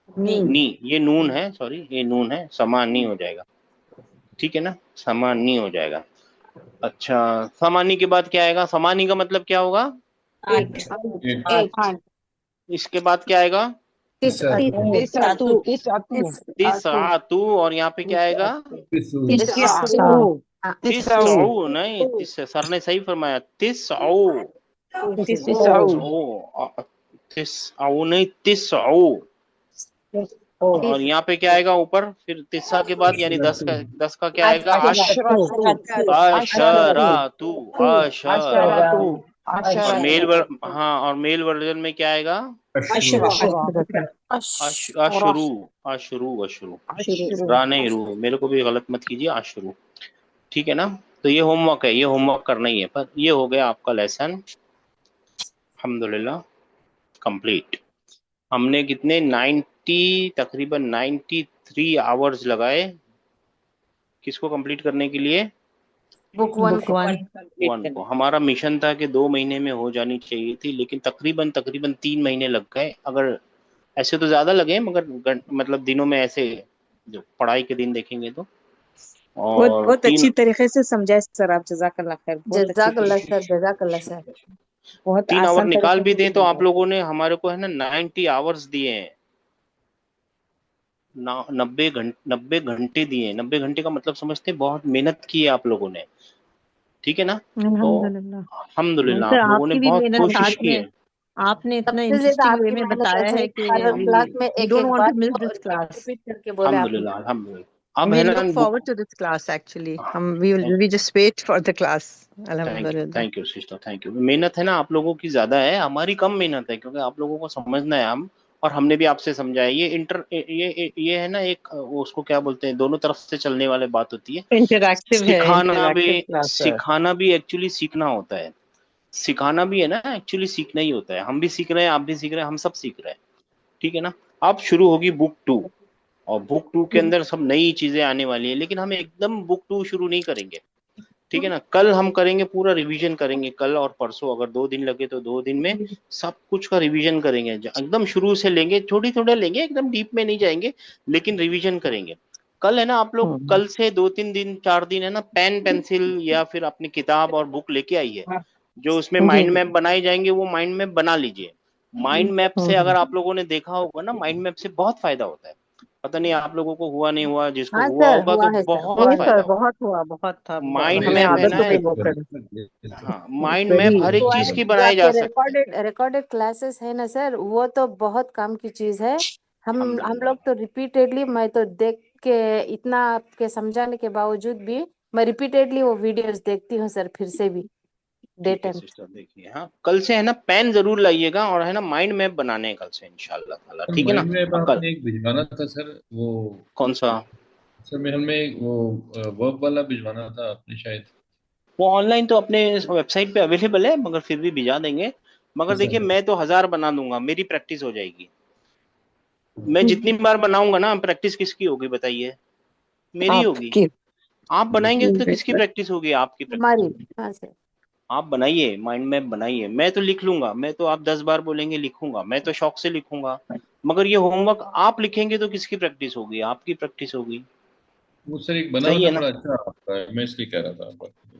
नी। ये नून है, सॉरी, ये नून है, समानी हो जाएगा। ठीक है ना, समानी हो जाएगा। अच्छा, समानी के बाद क्या आएगा? समानी का मतलब क्या होगा? 8। इसके बाद क्या आएगा? तिसअतु, और यहाँ पे क्या आएगा? तिसउ, नहीं, सर ने सही फरमाया, तिसउ, तिसउ नहीं, तिसउ। और यहाँ पे क्या आएगा ऊपर, फिर तिस्सा के बाद यानी 10 का क्या आएगा, अशरातु, अशरतु और मेल हाँ, और मेल वर्जन में क्या आएगा, अशरू, अशरू, अशरू, रा नहीं रू, मेरे को भी गलत मत कीजिए, अशरू। ठीक है ना। तो ये होमवर्क है, ये होमवर्क करना ही है। पर ये हो गया आपका लेसन अल्हम्दुलिल्लाह कंप्लीट। हमने कितने 90 तकरीबन 93 आवर्स लगाए किसको कंप्लीट करने के लिए, बुक वन वन को। हमारा मिशन था कि 2 महीने में हो जानी चाहिए थी, लेकिन तकरीबन 3 महीने लग गए। अगर ऐसे तो ज्यादा लगे, मगर मतलब दिनों में ऐसे जो पढ़ाई के दिन देखेंगे तो। और बहुत अच्छी तरीके से समझाए सर आप, जज़ाकल्लाह खैर, बहुत अच्छी जज़ाकल्लाह तरीके सर, जज़ाकल्लाह सर। बहुत 3 आवर आसान निकाल तरीके भी से दें तो आप समझाए। लोगों ने हमारे को है ना 90 आवर्स दिए हैं, 90 घंटे दिए। 90 घंटे का मतलब समझते हैं, बहुत मेहनत की है आप लोगों ने। ठीक है ना। तो अल्हम्दुलिल्लाह सर आप लोगों ने आपकी भी बहुत मेहनत कोशिश साथ की में, है। आपने इतना सबसे ज्यादा इंटरेस्टिंग वे आपकी में मेहनत बताया है है कि हर क्लास में we एक don't एक want बात to miss को this class. रिपीट करके बोले आपने। अल्हम्दुलिल्लाह, अल्हम्दुलिल्लाह। अब We है ना look book, forward to this class actually. We just wait for the class. Alhamdulillah. Thank you sister, thank you. मेहनत है ना आप लोगों की ज्यादा है, हमारी कम मेहनत है, क्योंकि आप लोगों को समझना है हम, और हमने भी आपसे समझाया। ये है ना, एक उसको क्या बोलते हैं, दोनों तरफ से चलने वाली बात होती है। Interactive है, interactive class है। सिखाना भी एक्चुअली सीखना होता है, सिखाना भी है ना एक्चुअली सीखना ही होता है। हम भी सीख रहे हैं, आप भी सीख रहे हैं, हम सब सीख रहे हैं। ठीक है ना। अब शुरू होगी बुक 2, और बुक 2 के अंदर सब नई चीजें आने वाली है, लेकिन हम एकदम बुक 2 शुरू नहीं करेंगे। ठीक है ना। कल हम करेंगे, पूरा रिवीजन करेंगे, कल और परसों, अगर 2 दिन लगे तो 2 दिन में सब कुछ का रिवीजन करेंगे। एकदम शुरू से लेंगे, थोड़ी थोड़ा लेंगे, एकदम डीप में नहीं जाएंगे, लेकिन रिवीजन करेंगे। कल है ना, आप लोग कल से 2-3 दिन 4 दिन है ना, पेन पेंसिल या फिर अपनी किताब और बुक लेके आइए। जो उसमें माइंड मैप बनाए जाएंगे वो माइंड मैप बना लीजिए। माइंड मैप से अगर आप लोगों ने देखा होगा ना, माइंड मैप से बहुत फायदा होता है। पता नहीं आप लोगों को हुआ नहीं हुआ, जिसको हाँ हुआ सर, होगा हुआ तो है सर, बहुत हुआ नहीं है। फायदा सर, होगा। बहुत हुआ, बहुत था, माइंड हमें मैप है आदत ना, हो गई वो कर। हाँ, माइंड मैप हर एक चीज की जो बनाई जा आपके सकती है। रिकॉर्डेड क्लासेस है ना सर, वो तो बहुत काम की चीज है। हम अल्हम्दुलिल्लाह। लोग तो रिपीटेडली, मैं तो देख के इतना आपके समझाने के बावजूद भी मैं रिपीटेडली वो वीडियोस देखती हूँ सर, फिर से भी डे ठीक है टाइम। सिस्टर, देखिए हाँ, कल से है ना पेन जरूर लाइएगा, और है ना माइंड मैप बनाने हैं कल से इंशाल्लाह ताला। ठीक है ना। माइंड मैप और कल आपने एक भिजवाना था सर, वो कौन सा, सर मेरे में वो वर्क वाला भिजवाना था आपने शायद। वो ऑनलाइन तो अपने वेबसाइट पे अवेलेबल है, मगर फिर भी भिजा देंगे। मगर देखिए, सर मैं तो 1000 बना दूंगा, मेरी प्रैक्टिस हो जाएगी। मैं जितनी बार बनाऊंगा ना, प्रैक्टिस किसकी होगी बताइए, मेरी होगी। आपकी आप बनाएंगे तो किसकी प्रैक्टिस होगी, आपकी प्रैक्टिस हमारी, होगी। हाँ सर। आप बनाइए, माइंड मैप बनाइए। मैं तो लिख लूंगा, मैं तो आप 10 बार बोलेंगे लिखूंगा, मैं तो शौक से लिखूंगा। मगर ये होमवर्क आप लिखेंगे तो किसकी प्रैक्टिस होगी, आपकी प्रैक्टिस होगी। वो सर एक बना हुआ सही था है ना। बड़ा अच्छा आपका, मैं इसलिए कह रहा था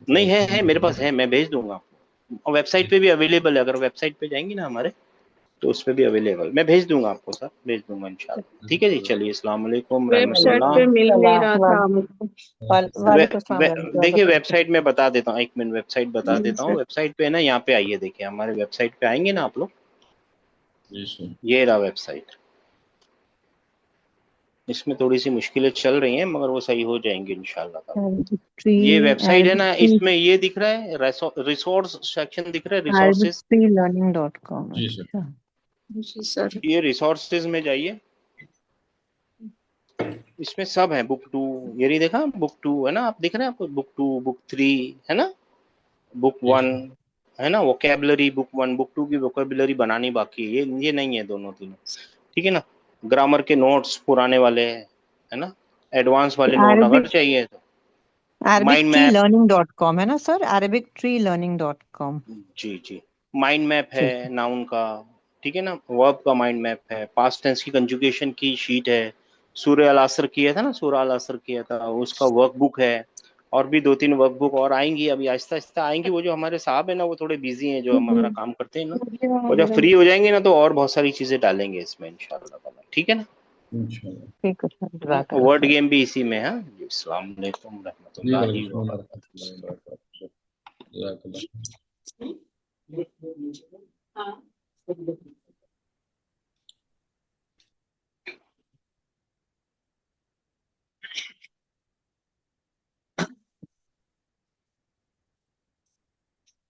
नहीं आपको। है मेरे पास है, मैं भेज दूंगा आपको। और वेबसाइट पे भी अवेलेबल है, अगर वेबसाइट पे जाएंगी ना हमारे, तो उस पे भी अवेलेबल, मैं भेज दूंगा आपको सर, भेज दूंगा इंशाल्लाह। ठीक है जी, चलिए, अस्सलाम वालेकुम वेबसाइट रहमतुल्लाह। पे मिल नहीं रहा था हमको। वालेकुम सलाम देखिए रहमतुल्लाह। वेबसाइट में बता देता हूँ, 1 मिनट वेबसाइट बता जी देता हूँ। सर। वेबसाइट पे है ना, यहाँ पे आइए, देखिए हमारे वेबसाइट पे आएंगे ना आप लोग, जी सर। ये रहा वेबसाइट। इसमें थोड़ी सी मुश्किलें चल रही हैं, मगर वो सही हो जाएंगी इंशाल्लाह ताला। ये वेबसाइट है ना, इसमें ये दिख रहा है रिसोर्स सेक्शन दिख रहा है, रिसोर्सेज। arabicpreelearning.com। जी सर। अच्छा, जी सर। ये रिसोर्सेज में जाइए, इसमें सब है। बुक 2, ये नहीं देखा, बुक 2 है ना, आप दिख रहे हैं आपको, बुक 2, बुक 3 है ना, बुक जी 1 सर। है ना, वोकेबलरी बुक 1, बुक 2 की वोकेबलरी बनानी बाकी है। ये नहीं है दोनों तीनों। ठीक है ना। ग्रामर के नोट्स पुराने वाले है ना, एडवांस वाले नोट अरबिक अगर चाहिए तो। माइंड मैप, arabictreelearning.com है ना सर, arabictreelearning.com। जी माइंड मैप है ठीक है। नाउन का। ठीक है ना, वर्ब का माइंड मैप है, पास्ट टेंस की कंजुगेशन की शीट है, सूर्य अल असर किया था ना, सूर्य अल असर किया था, उसका वर्कबुक है। और भी 2-3 वर्कबुक और आएंगी, अभी आहिस्ता आहिस्ता आएंगी। वो जो हमारे साहब है ना, वो थोड़े बिजी हैं, जो हमारा काम करते हैं ना, वो जब फ्री हो जाएंगे ना, तो और बहुत सारी चीजें डालेंगे इसमें इंशाल्लाह ताला। ठीक है ना। इंशाल्लाह। ठीक है सर, जज़ाकल्लाह वर्ड खैर। गेम भी इसी में है। जी, अस्सलाम वालेकुम जी रहमतुल्लाहि व वालेकुम बरकातहू। अस्सलाम वरहमतुल्लाहि वबरकातुहू। हाँ।